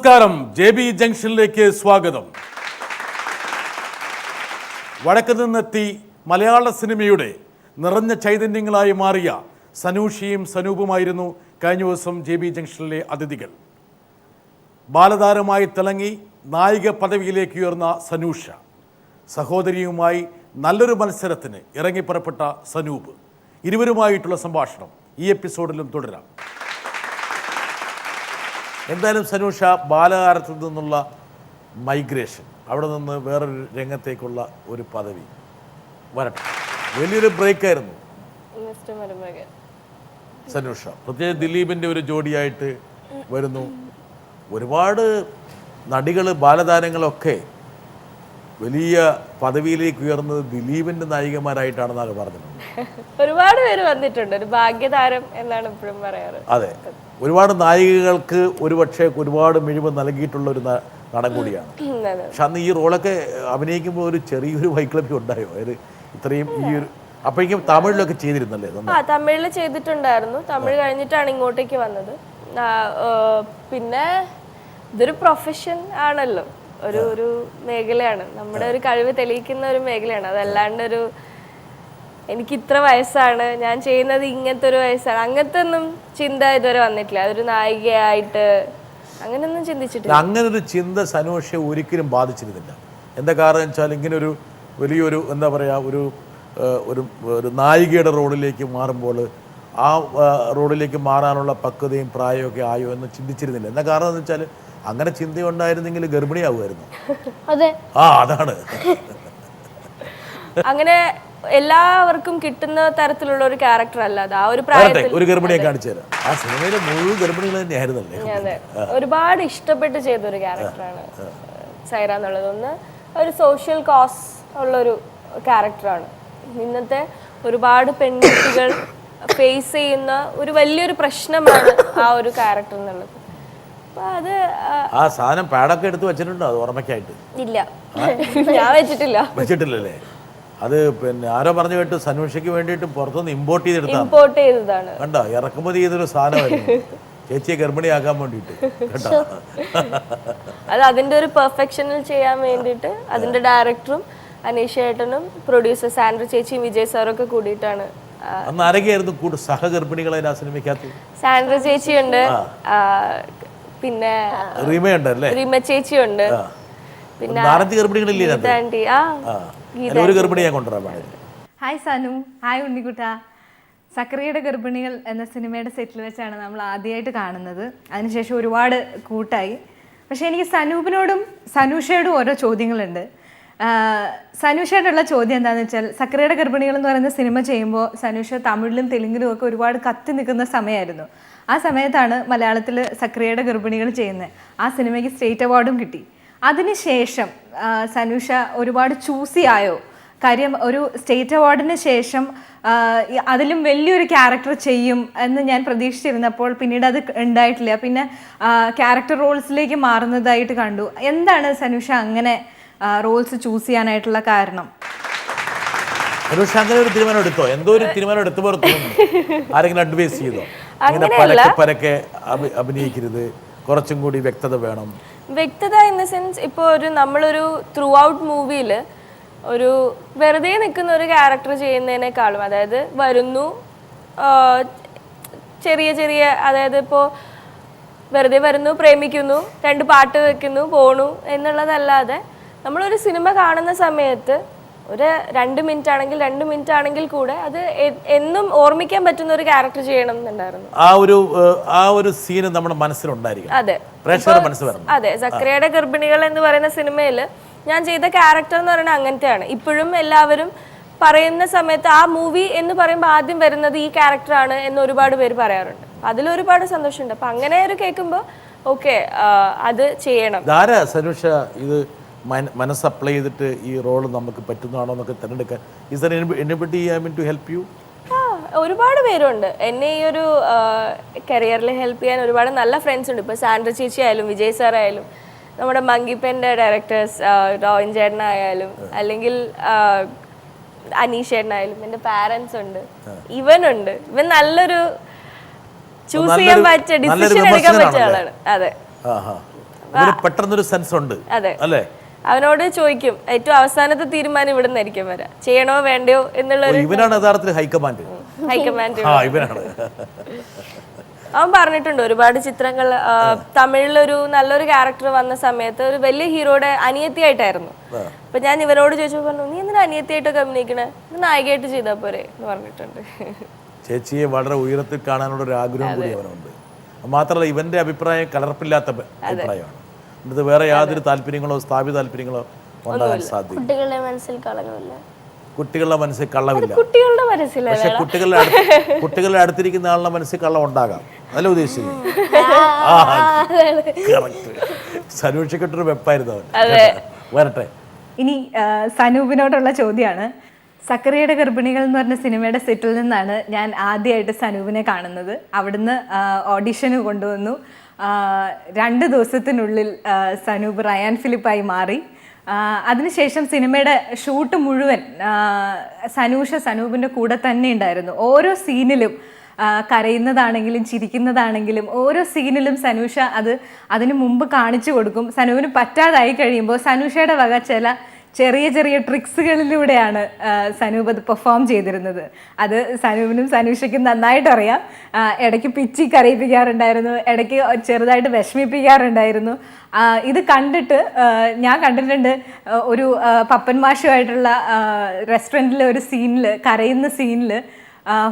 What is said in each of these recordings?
നമസ്കാരം. JB ജംഗ്ഷനിലേക്ക് സ്വാഗതം. വടക്ക് നിന്നെത്തി മലയാള സിനിമയുടെ നിറഞ്ഞ ചൈതന്യങ്ങളായി മാറിയ സനൂഷിയും സനൂപുമായിരുന്നു കഴിഞ്ഞ ദിവസം JB ജംഗ്ഷനിലെ അതിഥികൾ. ബാലതാരമായി തിളങ്ങി നായിക പദവിയിലേക്ക് ഉയർന്ന സനൂഷ, സഹോദരിയുമായി നല്ലൊരു മത്സരത്തിന് ഇറങ്ങിപ്പുറപ്പെട്ട സനൂപ്, ഇരുവരുമായിട്ടുള്ള സംഭാഷണം ഈ എപ്പിസോഡിലും തുടരാം. എന്തായാലും സനൂഷ, ബാലതാരത്തിൽ നിന്നുള്ള മൈഗ്രേഷൻ, അവിടെ നിന്ന് വേറൊരു രംഗത്തേക്കുള്ള ഒരു പദവി വരട്ടെ. വലിയൊരു ബ്രേക്കായിരുന്നു സനൂഷ. പ്രത്യേകിച്ച് ദിലീപിൻ്റെ ഒരു ജോഡിയായിട്ട് വരുന്നു. ഒരുപാട് നടികൾ, ബാലതാരങ്ങളൊക്കെ വലിയ പദവിയിലേക്ക് ഉയർന്നത് ദിലീപിന്റെ നായികമാരായിട്ടാണെന്നാണ് പറഞ്ഞത്. ഒരുപാട് പേര് വന്നിട്ടുണ്ട്. ഒരു ഭാഗ്യതാരം എന്നാണ് ഇപ്പോഴും പറയാറ്. അതെ, ഒരുപാട് നായികകൾക്ക് ഒരുപക്ഷെ ഒരുപാട് മിഴിവ് നൽകിയിട്ടുള്ള ഒരു നടൻ കൂടിയാണ്. പക്ഷെ അന്ന് ഈ റോളൊക്കെ അഭിനയിക്കുമ്പോൾ ഒരു ചെറിയൊരു വൈക്ലഭ്യം ഉണ്ടായോ? ഇത്രയും ഈ ഒരു അപ്പോഴേക്കും തമിഴിലൊക്കെ ചെയ്തിരുന്നല്ലേ? തമിഴിൽ ചെയ്തിട്ടുണ്ടായിരുന്നു. തമിഴ് കഴിഞ്ഞിട്ടാണ് ഇങ്ങോട്ടേക്ക് വന്നത്. പിന്നെ ഇതൊരു പ്രൊഫഷൻ ആണല്ലോ, ഒരു മേഖലയാണ്, നമ്മുടെ ഒരു കഴിവ് തെളിയിക്കുന്ന ഒരു മേഖലയാണ്. അതല്ലാണ്ട് ഒരു എനിക്ക് ഇത്ര വയസ്സാണ്, ഞാൻ ചെയ്യുന്നത് ഇങ്ങനത്തെ ഒരു വയസ്സാണ്, അങ്ങനത്തെ ഒന്നും ചിന്ത ഇതുവരെ വന്നിട്ടില്ല. അതൊരു നായികയായിട്ട് അങ്ങനെയൊന്നും ചിന്തിച്ചിട്ടില്ല. അങ്ങനൊരു ചിന്ത സനൂഷയെ ഒരിക്കലും ബാധിച്ചിരുന്നില്ല. എന്താ കാരണം വെച്ചാൽ, ഇങ്ങനെ ഒരു വലിയൊരു എന്താ പറയുക, ഒരു നായികയുടെ റോഡിലേക്ക് മാറുമ്പോൾ ആ റോഡിലേക്ക് മാറാനുള്ള പക്വതയും പ്രായമൊക്കെ ആയോ എന്ന് ചിന്തിച്ചിരുന്നില്ല. എന്താ കാരണം എന്ന് വെച്ചാൽ, അങ്ങനെ ചിന്തയുണ്ടായിരുന്നെങ്കിൽ ഗർഭിണിയാവുമായിരുന്നു. അതാണ്. അങ്ങനെ എല്ലാവർക്കും കിട്ടുന്ന തരത്തിലുള്ള ഒരു ക്യാരക്ടർ അല്ല അത്. ആ ഒരു പ്രായത്തിൽ ഒരു ഗർഭിണിയെ കാണിച്ചു തരാം. ആ സിനിമയിലെ മുഴുവൻ ഗർഭിണികൾ തന്നെയായിരുന്നല്ലേ. അതെ, ഒരുപാട് ഇഷ്ടപ്പെട്ട് ചെയ്ത ഒരു ക്യാരക്ടറാണ് സൈറ എന്നുള്ളത്. ഒന്ന് ഒരു സോഷ്യൽ കോസ് ഉള്ളൊരു ക്യാരക്ടറാണ്. ഇന്നത്തെ ഒരുപാട് പെൺകുട്ടികൾ ഫേസ് ചെയ്യുന്ന ഒരു വലിയൊരു പ്രശ്നമാണ് ആ ഒരു ക്യാരക്ടർ എന്നുള്ളത്. ആ സാധനം പാഡൊക്കെ എടുത്ത് വെച്ചിട്ടുണ്ടോ? അത് ഓർമ്മയ്ക്കായിട്ട് ഇല്ല, ഞാൻ വെച്ചിട്ടില്ലല്ലേ? അത് പിന്നെ ആരോ പറഞ്ഞു കേട്ടു, സനൂഷയ്ക്ക് വേണ്ടിയിട്ട് പുറത്തുനിന്ന് ഇമ്പോർട്ട് ചെയ്തതാണ്. കണ്ടോ, ഇറക്കുമതി ചെയ്തൊരു സാധനമായിരുന്നു ചേച്ചിയെ ഗർഭിണിയാക്കാൻ വേണ്ടിയിട്ട്. കണ്ടോ, അത് അതിന്റെ ഒരു പെർഫെക്ഷനിൽ ചെയ്യാൻ വേണ്ടിയിട്ട് അതിന്റെ ഡയറക്ടറും അനീഷ് ഏട്ടനും പ്രൊഡ്യൂസർ സാൻഡ്ര ചേച്ചിയും വിജയ് സാറൊക്കെ കൂടിയിട്ടാണ്. അന്ന് ആരൊക്കെയായിരുന്നു സഹഗർഭിണികളെ ആ സിനിമയ്ക്കകത്ത്? സാൻഡ്ര ചേച്ചിയുണ്ട്, പിന്നെ റീമ ചേച്ചിയുണ്ട്, പിന്നെ ഹായ് സനു, ഹായ് ഉണ്ണിക്കുട്ട. സക്കറിയുടെ ഗർഭിണികൾ എന്ന സിനിമയുടെ സെറ്റിൽ വെച്ചാണ് നമ്മൾ ആദ്യമായിട്ട് കാണുന്നത്. അതിനുശേഷം ഒരുപാട് കൂട്ടായി. പക്ഷെ എനിക്ക് സനൂപിനോടും സനൂഷയോടും ഓരോ ചോദ്യങ്ങളുണ്ട്. സനൂഷയോടുള്ള ചോദ്യം എന്താണെന്ന് വെച്ചാൽ, സക്കറിയുടെ ഗർഭിണികൾ എന്ന് പറയുന്ന സിനിമ ചെയ്യുമ്പോൾ സനൂഷ തമിഴിലും തെലുങ്കിലും ഒക്കെ ഒരുപാട് കത്തി നിൽക്കുന്ന സമയമായിരുന്നു. ആ സമയത്താണ് മലയാളത്തിൽ സക്രിയയുടെ ഗർഭിണികൾ ചെയ്യുന്നത്. ആ സിനിമയ്ക്ക് സ്റ്റേറ്റ് അവാർഡും കിട്ടി. അതിനുശേഷം സനൂഷ ഒരുപാട് ചൂസി ആയോ? കാര്യം ഒരു സ്റ്റേറ്റ് അവാർഡിന് ശേഷം അതിലും വലിയൊരു ക്യാരക്ടർ ചെയ്യും എന്ന് ഞാൻ പ്രതീക്ഷിച്ചിരുന്നപ്പോൾ പിന്നീട് അത് ഉണ്ടായിട്ടില്ല. പിന്നെ ക്യാരക്ടർ റോൾസിലേക്ക് മാറുന്നതായിട്ട് കണ്ടു. എന്താണ് സനൂഷ അങ്ങനെ റോൾസ് ചൂസ് ചെയ്യാനായിട്ടുള്ള കാരണം? അങ്ങനെ ഒരു തീരുമാനം എടുത്തോ? എന്തോ ഒരു തീരുമാനം എടുത്തപ്പോൾ ആരെങ്കിലും അഡ്വൈസ് ചെയ്തോ? പരക്കെ അഭിനയിക്കരുത്, കുറച്ചും കൂടി വ്യക്തത വേണം. വ്യക്തത ഇൻ ദ സെൻസ്, ഇപ്പോൾ നമ്മളൊരു ത്രൂ ഔട്ട് മൂവിയിൽ ഒരു വെറുതെ നിൽക്കുന്ന ഒരു ക്യാരക്ടർ ചെയ്യുന്നതിനേക്കാളും, അതായത് വരുന്നു ചെറിയ അതായത് ഇപ്പോൾ വെറുതെ വരുന്നു, പ്രേമിക്കുന്നു, 2 പാട്ട് വെക്കുന്നു, പോണു എന്നുള്ളതല്ലാതെ നമ്മളൊരു സിനിമ കാണുന്ന സമയത്ത് ഒരു 2 മിനിറ്റ് ആണെങ്കിൽ 2 മിനിറ്റ് ആണെങ്കിൽ കൂടെ അത് എന്നും ഓർമ്മിക്കാൻ പറ്റുന്ന ഒരു ക്യാരക്ടർ ചെയ്യണം എന്നുണ്ടായിരുന്നു. ആ ഒരു സീൻ നമ്മുടെ മനസ്സിലുണ്ടായിരിക്കും. അതെ, പ്രേക്ഷകരുടെ മനസ്സിൽ വരണം. അതെ, സക്രിയയുടെ ഗർഭിണികൾ എന്ന് പറയുന്ന സിനിമയിൽ ഞാൻ ചെയ്ത ക്യാരക്ടർ എന്ന് പറയുന്നത് അങ്ങനത്തെയാണ്. ഇപ്പോഴും എല്ലാവരും പറയുന്ന സമയത്ത് ആ മൂവി എന്ന് പറയുമ്പോൾ ആദ്യം വരുന്നത് ഈ ക്യാരക്ടറാണ് എന്ന് ഒരുപാട് പേര് പറയാറുണ്ട്. അതിലൊരുപാട് സന്തോഷമുണ്ട്. അപ്പൊ അങ്ങനെ ഒരു കേൾക്കുമ്പോൾ ഓക്കെ, അത് ചെയ്യണം. സനൂഷ ഇത് മനസ്സ് അപ്ലൈ ചെയ്തിട്ട് ഈ റോൾ നമുക്ക് പറ്റുന്നതാണോ എന്നൊക്കെ തിരഞ്ഞെടുക്കാൻ ഒരുപാട് പേരുണ്ട്. എന്നെ ഈ ഒരു കരിയറിൽ ഹെൽപ്പ് ചെയ്യാൻ ഒരുപാട് നല്ല ഫ്രണ്ട്സ് ഉണ്ട്. ഇപ്പോൾ സാൻഡ്ര ചേച്ചി ആയാലും വിജയ് സാർ ആയാലും, നമ്മുടെ മങ്കിപ്പൻ്റെ ഡയറക്ടേഴ്സ് റോയിൻ ചേട്ടനായാലും, അല്ലെങ്കിൽ അനീഷ് ചേട്ടനായാലും, എൻ്റെ പാരൻസ് ഉണ്ട്, ഇവൻ നല്ലൊരു ചൂസ് ചെയ്യാൻ പറ്റിയ ഡിസിഷൻ എടുക്കാൻ പറ്റിയ ആളാണ്. അതെ, ഇവന് പെട്ടെന്നൊരു സെൻസ് ഉണ്ട് അതെ. അല്ലേ? അവനോട് ചോദിക്കും ഏറ്റവും അവസാനത്തെ തീരുമാനം ഇവിടെ നിന്നായിരിക്കും വരാം, ചെയ്യണോ വേണ്ടയോ എന്നുള്ള ഇവനാണ് യഥാർത്ഥത്തിൽ ഹൈക്കമാൻഡ്. ഹൈക്കമാൻഡ് ഇവനാണ്. അവൻ പറഞ്ഞിട്ടുണ്ട് ഒരുപാട് ചിത്രങ്ങൾ. തമിഴിലൊരു നല്ലൊരു ക്യാരക്ടർ വന്ന സമയത്ത് ഒരു വലിയ ഹീറോയുടെ അനിയത്തിയായിട്ടായിരുന്നു. അപ്പൊ ഞാൻ ഇവനോട് ചോദിച്ചു, പറഞ്ഞു നീ എന്തിനാ അനിയത്തിയായിട്ടൊക്കെ അഭിനയിക്കണേ, ഇത് നായികയായിട്ട് ചെയ്താൽ പോരെ എന്ന് പറഞ്ഞിട്ടുണ്ട്. ചേച്ചിയെ വളരെ ഉയരത്തിൽ കാണാനുള്ള ഒരു ആഗ്രഹം കൂടി അവനുണ്ട്. മാത്രമല്ല ഇവന്റെ അഭിപ്രായം കലർപ്പില്ലാത്ത അഭിപ്രായമാണ്. ഇത് വേറെ യാതൊരു താല്പര്യങ്ങളോ സ്ഥാപിത താല്പര്യങ്ങളോ ഉണ്ടാകാൻ സാധ്യത. കുട്ടികളുടെ മനസ്സിൽ കളങ്കമില്ല. കുട്ടികളുടെ മനസ്സിൽ കള്ളമില്ല. കുട്ടികളുടെ മനസ്സിലല്ല, പക്ഷെ കുട്ടികളുടെ അടുത്തിരിക്കുന്ന ആളുടെ മനസ്സിൽ കള്ളം ഉണ്ടാകാം. അതല്ല ഉദ്ദേശിച്ചത്. സനൂഷിക്കട്ടൊരു വെപ്പായിരുന്നു അവൻ. വരട്ടെ. ഇനി സനൂപിനോടുള്ള ചോദ്യമാണ്. സക്കറിയുടെ ഗർഭിണികൾ എന്ന് പറഞ്ഞ സിനിമയുടെ സെറ്റിൽ നിന്നാണ് ഞാൻ ആദ്യമായിട്ട് സനൂപിനെ കാണുന്നത്. അവിടുന്ന് ഓഡിഷന് കൊണ്ടുവന്നു. 2 ദിവസത്തിനുള്ളിൽ സനൂപ് റയാൻ ഫിലിപ്പായി മാറി. അതിനുശേഷം സിനിമയുടെ ഷൂട്ട് മുഴുവൻ സനൂപിൻ്റെ കൂടെ തന്നെ ഉണ്ടായിരുന്നു. ഓരോ സീനിലും കരയുന്നതാണെങ്കിലും ചിരിക്കുന്നതാണെങ്കിലും ഓരോ സീനിലും സനൂഷ അതിനു മുമ്പ് കാണിച്ചു കൊടുക്കും. സനൂപിന് പറ്റാതായി കഴിയുമ്പോൾ സനൂഷയുടെ വക ചില ചെറിയ ചെറിയ ട്രിക്സുകളിലൂടെയാണ് സനൂപ് അത് പെർഫോം ചെയ്തിരുന്നത്. അത് സനൂപിനും സനൂഷയ്ക്കും നന്നായിട്ട് അറിയാം. ഇടയ്ക്ക് പിച്ചി കരയിപ്പിക്കാറുണ്ടായിരുന്നു, ഇടയ്ക്ക് ചെറുതായിട്ട് വിഷമിപ്പിക്കാറുണ്ടായിരുന്നു. ഇത് കണ്ടിട്ട് ഞാൻ കണ്ടിട്ടുണ്ട് ഒരു പപ്പൻ മാഷുമായിട്ടുള്ള റെസ്റ്റോറൻറ്റിലെ ഒരു സീനിൽ, കരയുന്ന സീനിൽ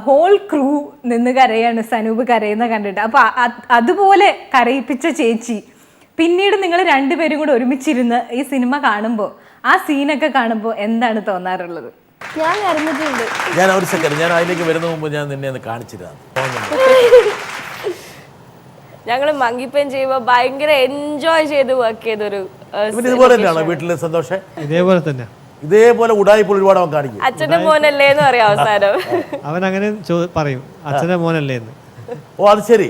ഹോൾ ക്രൂ നിന്ന് കരയാണ് സനൂപ് കരയുന്ന കണ്ടിട്ട്. അപ്പോൾ അതുപോലെ കരയിപ്പിച്ച ചേച്ചി പിന്നീട് നിങ്ങൾ രണ്ടുപേരും കൂടെ ഒരുമിച്ചിരുന്ന് ഈ സിനിമ കാണുമ്പോൾ ആ സീനൊക്കെ കാണുമ്പോൾ എന്താണ് തോന്നാറുള്ളത്? ഞാൻ കരഞ്ഞിട്ടുണ്ട്. ഞാൻ ഒരു സെക്കൻഡ്, ഞാൻ അതിലേക്ക് വരുന്ന മുമ്പ് ഞാൻ നിന്നെ ഒന്ന് കാണിച്ചിരുന്നു. ഞങ്ങൾ മങ്കിപ്പൻ ചെയ്യുമ്പോൾ ഭയങ്കര എൻജോയ് ചെയ്ത് വർക്ക് ചെയ്തൊരു ഇതുപോലെ തന്നെയാണോ വീട്ടിലെ സന്തോഷം? ഇതേപോലെ തന്നെ, ഇതേപോലെ ഉടായ്പ ഒരുപാട് അവൻ കാണിക്കും. അച്ഛന്റെ മോനല്ലേ എന്ന് പറയാം അവസാനം. അവൻ അങ്ങനെ പറയും, അച്ഛന്റെ മോനല്ലേ എന്ന്. ഓ അത് ശരി.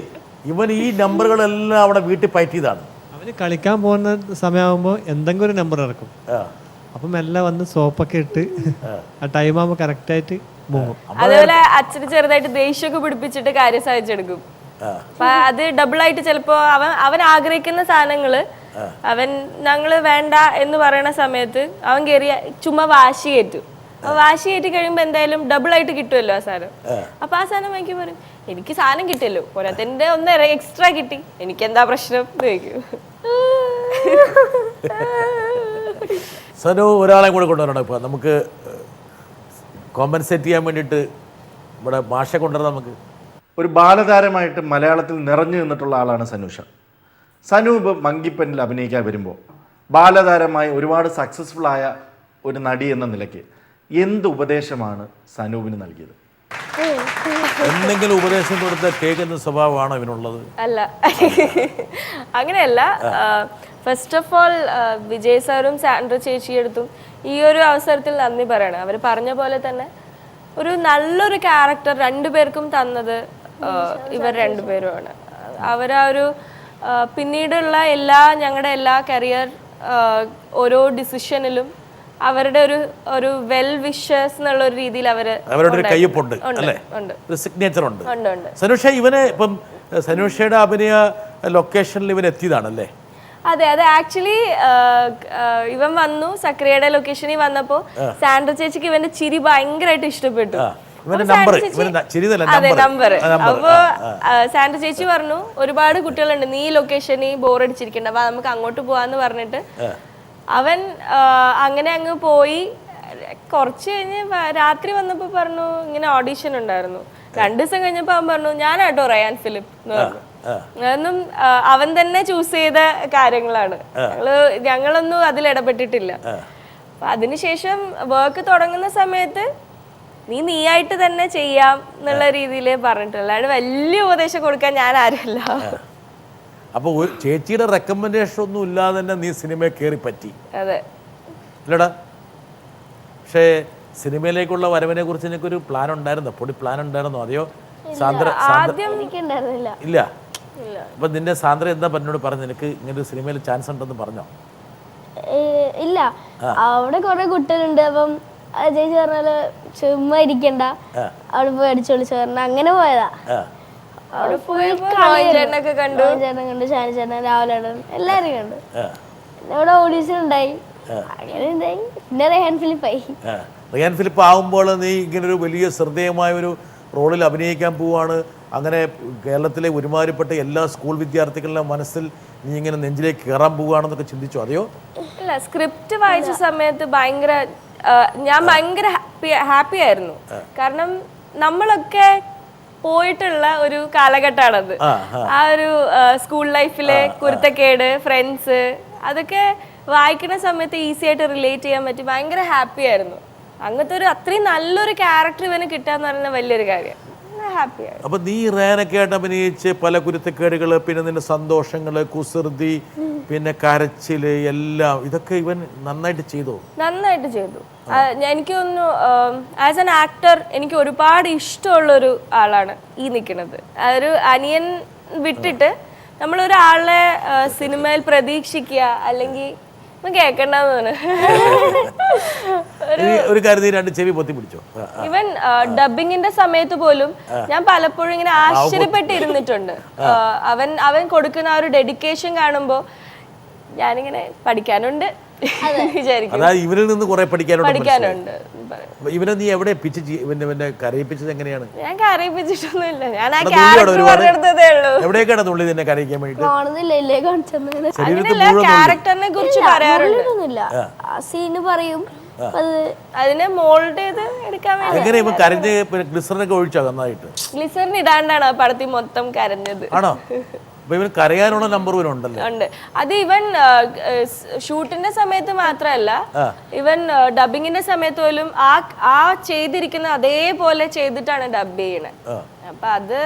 ഇവൻ ഈ നമ്പറുകളെല്ലാം അവിടെ വീട്ടിൽ പയറ്റിയതാണ്. അവന് കളിക്കാൻ പോകുന്ന സമയമാകുമ്പോൾ എന്തെങ്കിലും ഒരു നമ്പർ ഇറക്കും. അപ്പം എല്ലാം വന്ന് സോപ്പൊക്കെ ഇട്ട് ആ ടൈം ആകുമ്പോൾ കറക്റ്റായിട്ട് പോകും. അതുപോലെ അച്ഛന് ചെറുതായിട്ട് ദേഷ്യമൊക്കെ പിടിപ്പിച്ചിട്ട് കാര്യം സാധിച്ചെടുക്കും. അപ്പൊ അത് ഡബിൾ ആയിട്ട് ചിലപ്പോ അവൻ ആഗ്രഹിക്കുന്ന സാധനങ്ങള് ഞങ്ങള് വേണ്ട എന്ന് പറയുന്ന സമയത്ത് അവൻ കയറി ചുമ്മാ വാശി കയറ്റും. അപ്പൊ വാശി കയറ്റി കഴിയുമ്പോ എന്തായാലും ഡബിൾ ആയിട്ട് കിട്ടുമല്ലോ ആ സാധനം. അപ്പൊ ആ സാധനം വാങ്ങിക്ക് പറയും, എനിക്ക് സാധനം കിട്ടിയല്ലോ, പോരാത്തിന്റെ ഒന്ന് എക്സ്ട്രാ കിട്ടി, എനിക്ക് എന്താ പ്രശ്നം എന്ന് ചോദിക്കും. സനു ഒരാളെ കൂടെ കൊണ്ടുവരണം. ഇപ്പൊ നമുക്ക് കോമ്പൻസേറ്റ് ചെയ്യാൻ വേണ്ടിയിട്ട് ഇവിടെ ഭാഷ കൊണ്ടുവരണം. നമുക്ക് ഒരു ബാലതാരമായിട്ട് മലയാളത്തിൽ നിറഞ്ഞു നിന്നിട്ടുള്ള ആളാണ് സനൂഷ. സനൂപ് മങ്കിപ്പനിൽ അഭിനയിക്കാൻ വരുമ്പോൾ ബാലതാരമായി ഒരുപാട് സക്സസ്ഫുൾ ആയ ഒരു നടി എന്ന നിലയ്ക്ക് എന്ത് ഉപദേശമാണ് സനൂപിന് നൽകിയത്? എന്തെങ്കിലും ഉപദേശം കൊടുത്ത കേൾക്കുന്ന സ്വഭാവമാണോ ഇവനുള്ളത്? അല്ല, അങ്ങനെയല്ല. ഫസ്റ്റ് ഓഫ് ഓൾ വിജയ് സാറും സാൻഡ്ര ചേച്ചിയെടുത്തും ഈ ഒരു അവസരത്തിൽ നന്ദി പറയണം. അവർ പറഞ്ഞ പോലെ തന്നെ ഒരു നല്ലൊരു ക്യാരക്ടർ രണ്ടുപേർക്കും തന്നത് ഇവർ രണ്ടുപേരുമാണ്. അവരാ ഒരു പിന്നീടുള്ള ഞങ്ങളുടെ എല്ലാ കരിയർ ഓരോ ഡിസിഷനിലും അവരുടെ ഒരു വെൽ വിഷേഴ്സ് എന്നുള്ള ഒരു രീതിയിൽ അവരുടെ ഒരു കയ്യൊപ്പുണ്ട് അല്ലേ, ഒരു സിഗ്നേച്ചർ ഉണ്ട്. സനൂഷ ഇവനെ ഇപ്പം സനൂഷയുടെ അഭിനയ ലൊക്കേഷനിൽ ഇവൻ എത്തിയതാണല്ലേ? അതെ, അത് ആക്ച്വലി ഇവൻ വന്നു സക്രിയയുടെ ലൊക്കേഷനിൽ വന്നപ്പോ സാൻഡ്ര ചേച്ചിക്ക് ഇവന്റെ ചിരി ഭയങ്കരമായിട്ട് ഇഷ്ടപ്പെട്ടു. അതെ, നമ്പർ. അപ്പൊ സാൻഡ്ര ചേച്ചി പറഞ്ഞു, ഒരുപാട് കുട്ടികളുണ്ട്, നീ ലൊക്കേഷനിൽ ബോറടിച്ചിരിക്കണ്ട, അപ്പൊ നമുക്ക് അങ്ങോട്ട് പോവാന്ന് പറഞ്ഞിട്ട് അവൻ അങ്ങനെ അങ്ങ് പോയി. കുറച്ച് കഴിഞ്ഞ് രാത്രി വന്നപ്പോ പറഞ്ഞു ഇങ്ങനെ ഓഡീഷൻ ഉണ്ടായിരുന്നു. 2 ദിവസം കഴിഞ്ഞപ്പോ അവൻ പറഞ്ഞു, ഞാനാട്ടോ റയാൻ ഫിലിപ്പ് എന്ന് പറഞ്ഞു. അതൊന്നും അവൻ തന്നെ ചൂസ് ചെയ്ത കാര്യങ്ങളാണ്. ഞങ്ങളൊന്നും അതിൽ ഇടപെട്ടിട്ടില്ല. അപ്പൊ അതിനുശേഷം വർക്ക് തുടങ്ങുന്ന സമയത്ത് നീയായിട്ട് തന്നെ ചെയ്യാം എന്നുള്ള രീതിയിൽ പറഞ്ഞിട്ടുള്ള, അല്ലാണ്ട് വലിയ ഉപദേശം കൊടുക്കാൻ ഞാൻ ആരുമല്ല. അപ്പോൾ ചേച്ചിയുടെ റെക്കമെൻഡേഷൻ ഒന്നും ഇല്ലാതെ തന്നെ നീ സിനിമയിൽ കയറി പറ്റി. അതെ അല്ലടാ? പക്ഷേ സിനിമയിലേക്കുള്ള വരവിനെ കുറിച്ച് നിനക്കൊരു പ്ലാൻ ഉണ്ടായിരുന്നോ? പ്ലാൻ ഉണ്ടായിരുന്നോ? അതെയോ ആദ്യം ഇല്ല? അപ്പൊ നിന്റെ സാന്ദ്ര എന്താ എന്നോട് പറഞ്ഞു, നിനക്ക് ഇങ്ങനെ സിനിമയിൽ ചാൻസ് ഉണ്ടെന്ന് പറഞ്ഞോ? ഇല്ല, അവിടെ കുറെ കുട്ടികളുണ്ട്. അപ്പം ചേച്ചി പറഞ്ഞാല് ചുമ്മാ ഇരിക്കണ്ട, അവിടെ പോയി അടിച്ചു വിളിച്ചു പറഞ്ഞ അങ്ങനെ പോയതാ. അവിടെ പോയപ്പോ മോഹൻ ചേട്ടനൊക്കെ കണ്ടു. ചേട്ടൻ കണ്ടു, ഷാനി ചേട്ടൻ, രാഹുലേട്ടൻ എല്ലാരും കണ്ടു. പിന്നെ ഇവിടെ ഓഡീഷൻ ഉണ്ടായി, അങ്ങനെ ഉണ്ടായി. പിന്നെ റെഹാൻ ഫിലിപ്പായി. റിയാൻ ഫിലിപ്പ് ആകുമ്പോൾ നീ ഇങ്ങനൊരു വലിയ ശ്രദ്ധേയമായ ഒരു റോളിൽ അഭിനയിക്കാൻ പോവാണ്. അങ്ങനെ കേരളത്തിലെ ഒരുമാതിരിപ്പെട്ട എല്ലാ സ്കൂൾ വിദ്യാർത്ഥികളുടെ മനസ്സിൽ നീ ഇങ്ങനെ നെഞ്ചിലേക്ക് കയറാൻ പോവുകയാണെന്നൊക്കെ ചിന്തിച്ചോ? അതെയോ? ഇല്ല, സ്ക്രിപ്റ്റ് വായിച്ച സമയത്ത് ഞാൻ ഭയങ്കര ഹാപ്പി ആയിരുന്നു. കാരണം നമ്മളൊക്കെ പോയിട്ടുള്ള ഒരു കാലഘട്ടമാണത്. ആ ഒരു സ്കൂൾ ലൈഫിലെ കുരുത്തക്കേട്, ഫ്രണ്ട്സ്, അതൊക്കെ വായിക്കുന്ന സമയത്ത് ഈസി ആയിട്ട് റിലേറ്റ് ചെയ്യാൻ പറ്റി. ഭയങ്കര ഹാപ്പി ആയിരുന്നു. അങ്ങനത്തെ ഒരു അത്രയും നല്ലൊരു ക്യാരക്ടർ ഇവന് കിട്ടാന്ന് പറയുന്നത് വലിയൊരു കാര്യം. ഹാപ്പിയായി. അപ്പൊ നീ റേനൊക്കെ ആയിട്ട് അഭിനയിച്ച് പല കുരുത്തക്കേടുകള്, പിന്നെ നിന്റെ സന്തോഷങ്ങള്, കുസൃതി, പിന്നെ കരച്ചില്, എല്ലാം ഇതൊക്കെ ഇവൻ നന്നായിട്ട് ചെയ്തു. നന്നായിട്ട് ചെയ്തു. എനിക്ക് തോന്നുന്നു ആസ് ആൻ ആക്ടർ എനിക്ക് ഒരുപാട് ഇഷ്ടമുള്ളൊരു ആളാണ് ഈ നിൽക്കുന്നത്. ഒരു അനിയൻ വിട്ടിട്ട് നമ്മളൊരാളെ സിനിമയിൽ പ്രതീക്ഷിക്കുക, അല്ലെങ്കിൽ കേൾക്കണ്ടെന്ന് തോന്നുന്നു. ഒരു കാര്യം നീ രണ്ട് ചെവി പൊത്തി പിടിച്ചോ. ഇവൻ ഡബിങ്ങിന്റെ സമയത്ത് പോലും ഞാൻ പലപ്പോഴും ഇങ്ങനെ ആശ്ചര്യപ്പെട്ടിരുന്നിട്ടുണ്ട്. അവൻ കൊടുക്കുന്ന ആ ഒരു ഡെഡിക്കേഷൻ കാണുമ്പോ ഞാനിങ്ങനെ പഠിക്കാനുണ്ട് വിചാരിക്കും. ഇവരിൽ നിന്ന് കുറെ പഠിക്കാനുണ്ട്. ഇവനെ നീ എവിടെ കരയിപ്പിച്ചത്? എങ്ങനെയാണ്? ഞാൻ കരയിപ്പിച്ചിട്ടൊന്നുമില്ല. ഞാൻ ആ ക്യാരക്ടർ പറഞ്ഞെടുത്തതേ ഉള്ളൂ. എവിടേക്കാണ് തുള്ളി നിന്നെ കരയിക്കാൻ വേണ്ടി? ക്യാരക്ടറിനെ കുറിച്ച് പറയാറുണ്ട്. സീന് പറയും, അതിനെ മോൾഡ് ചെയ്ത് എടുക്കാൻ വേണ്ടി. എങ്ങനെ ഇവൻ കരഞ്ഞ് ഗ്ലിസറിനൊക്കെ ഒഴിച്ചോ? നന്നായിട്ട് ഗ്ലിസറിൻ ഇടാണ്ടാണ് ആ പടത്തിൽ മൊത്തം കരഞ്ഞത്. ആണോ? അപ്പൊ ഇവൻ കരയാനുള്ള നമ്പർ ഉണ്ടല്ലോ. ഉണ്ട്. അത് ഇവൻ ഷൂട്ടിന്റെ സമയത്ത് മാത്രമല്ല, ഇവൻ ഡബിങ്ങിന്റെ സമയത്ത് പോലും ആ ചെയ്തിരിക്കുന്ന അതേപോലെ ചെയ്തിട്ടാണ് ഡബ് ചെയ്യണേ. അപ്പൊ അത്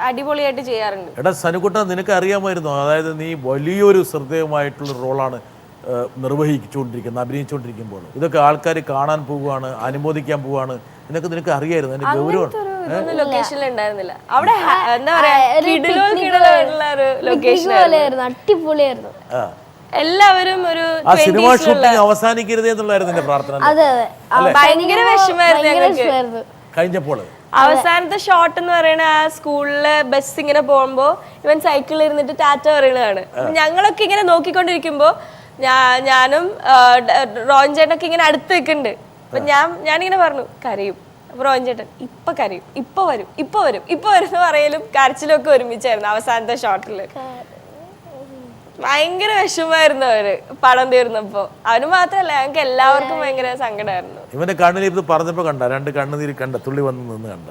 അടിപൊളിയായിട്ട് ചെയ്യാറുണ്ട്. എടാ സനുകുട്ട, നിനക്ക് അറിയാമായിരുന്നോ? അതായത് നീ വലിയൊരു ശ്രദ്ധേയമായിട്ടുള്ള റോളാണ് അഭിനയിച്ചുകൊണ്ടിരിക്കുമ്പോൾ ഇതൊക്കെ ആൾക്കാർ കാണാൻ പോവുകയാണ്, അനുമോദിക്കാൻ പോവുകയാണ്, ഇതൊക്കെ നിനക്ക് അറിയായിരുന്നു? അതിന്റെ ഗൗരവമാണ്. ലൊക്കേഷനിൽ ഉണ്ടായിരുന്നില്ല. അവിടെ എന്താ പറയാ, അടിപൊളിയായിരുന്നു. എല്ലാവരും ഒരു ആ സിനിമ ഷൂട്ടിംഗ് അവസാനിക്കരുത് എന്നുള്ളതായിരുന്നു എന്റെ പ്രാർത്ഥന. ഭയങ്കര വിഷമായിരുന്നു ഞങ്ങൾക്ക് കഴിഞ്ഞപ്പോൾ. അവസാനത്തെ ഷോട്ട് എന്ന് പറയുന്ന ആ സ്കൂളിലെ ബസ് ഇങ്ങനെ പോകുമ്പോ ഇവൻ സൈക്കിളിൽ ഇരുന്നിട്ട് ടാറ്റ പറയണതാണ്. ഞങ്ങളൊക്കെ ഇങ്ങനെ നോക്കിക്കൊണ്ടിരിക്കുമ്പോ ഞാനും റോൻ ചേട്ടനൊക്കെ ഇങ്ങനെ അടുത്ത് നിൽക്കുന്നുണ്ട്. അപ്പൊ ഞാനിങ്ങനെ പറഞ്ഞു കരയും. അപ്പൊ റോൻ ചേട്ടൻ ഇപ്പൊ കരയും, ഇപ്പൊ വരും എന്ന് പറയലും കരച്ചിലും ഒക്കെ ഒരുമിച്ചായിരുന്നു അവസാനത്തെ ഷോട്ടില്. ഭയങ്കര വിഷമായിരുന്നു അവര് പടം തീർന്നപ്പോ. അവന് മാത്രല്ല, ഞങ്ങൾക്ക് എല്ലാവർക്കും ഭയങ്കര സങ്കടമായിരുന്നു. ഇവന്റെ കണ്ണിലിരുന്ന് പറഞ്ഞപ്പോ കണ്ട രണ്ട് കണ്ണുനീര് കണ്ട തുള്ളി വന്ന് നിന്ന് കണ്ട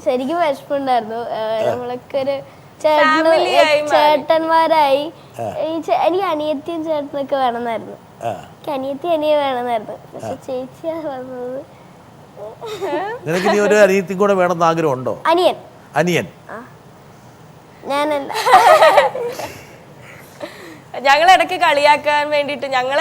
ശരിക്കും വിഷമുണ്ടായിരുന്നു. നമ്മളൊക്കെ ഒരു ചേട്ടന്മാരായി. എനിക്ക് അനിയത്തിയും ചേട്ടനൊക്കെ വേണമെന്നായിരുന്നു. എനിക്ക് അനിയെ വേണമെന്നായിരുന്നു. പക്ഷെ ചേച്ചിയാ വന്നത്. നിനക്ക് നീ ഒരു അനിയത്തിയും കൂടെ വേണമെന്ന് ആഗ്രഹം ഉണ്ടോ? അനിയൻ ഞാനല്ല. ഞങ്ങൾ ഇടയ്ക്ക് കളിയാക്കാൻ വേണ്ടിട്ട്, ഞങ്ങൾ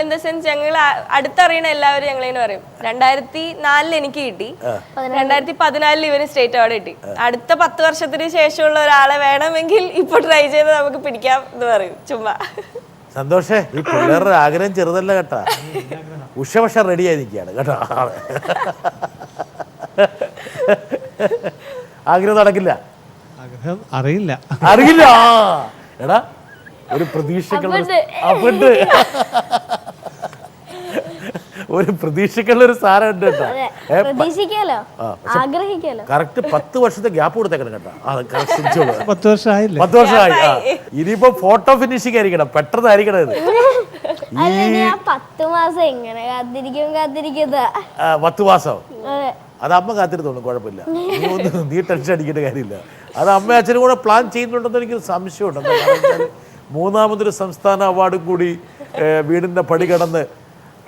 ഇൻ ദ സെൻസ് ഞങ്ങൾ അടുത്തറിയണ എല്ലാവരും ഞങ്ങളിങ്ങനെ പറയും 2004 എനിക്ക് കിട്ടി, 2014 ഇവന് സ്റ്റേറ്റ് അവാർഡ് കിട്ടി, അടുത്ത 10 വർഷത്തിന് ശേഷമുള്ള ഒരാളെ വേണമെങ്കിൽ ഇപ്പൊ ട്രൈ ചെയ്ത് നമുക്ക് പിടിക്കാം എന്ന് പറയും ചുമ്മാ. സന്തോഷേ, ഈ പിള്ളേരുടെ ആഗ്രഹം ചെറുതല്ല കേട്ടാ. പക്ഷെ റെഡി ആയി നിൽക്കുകയാണ് കേട്ടോ. ആഗ്രഹം നടക്കില്ല. ആഗ്രഹം അറിയില്ല. എടാ ഒരു പ്രതീക്ഷക്കുള്ള ഒരു സാധനം ഉണ്ട് കേട്ടോ. കറക്റ്റ് 10 വർഷത്തെ ഗ്യാപ്പ് കൊടുത്തേക്കണം കേട്ടോ. 10 വർഷമായില്ലേ? 10 വർഷമായി. ഇനിയിപ്പോ ഫോട്ടോ ഫിനിഷിംഗ് ആയിരിക്കണം, പെട്ടെന്നായിരിക്കണം ഇത്. 10 മാസം എങ്ങനെ കാത്തിരിക്കും 10 മാസം അത് അമ്മ കാത്തിരുത്തോളൂ, കുഴപ്പമില്ല. നീ ടെൻഷൻ അടിക്കേണ്ട കാര്യമില്ല. അത് അമ്മ അച്ഛനും കൂടെ പ്ലാൻ ചെയ്യുന്നുണ്ടെന്ന് എനിക്ക് സംശയമുണ്ട്. എന്താ കാരണം, 3ാമതൊരു സംസ്ഥാന അവാർഡും കൂടി വീടിൻ്റെ പടി കടന്ന്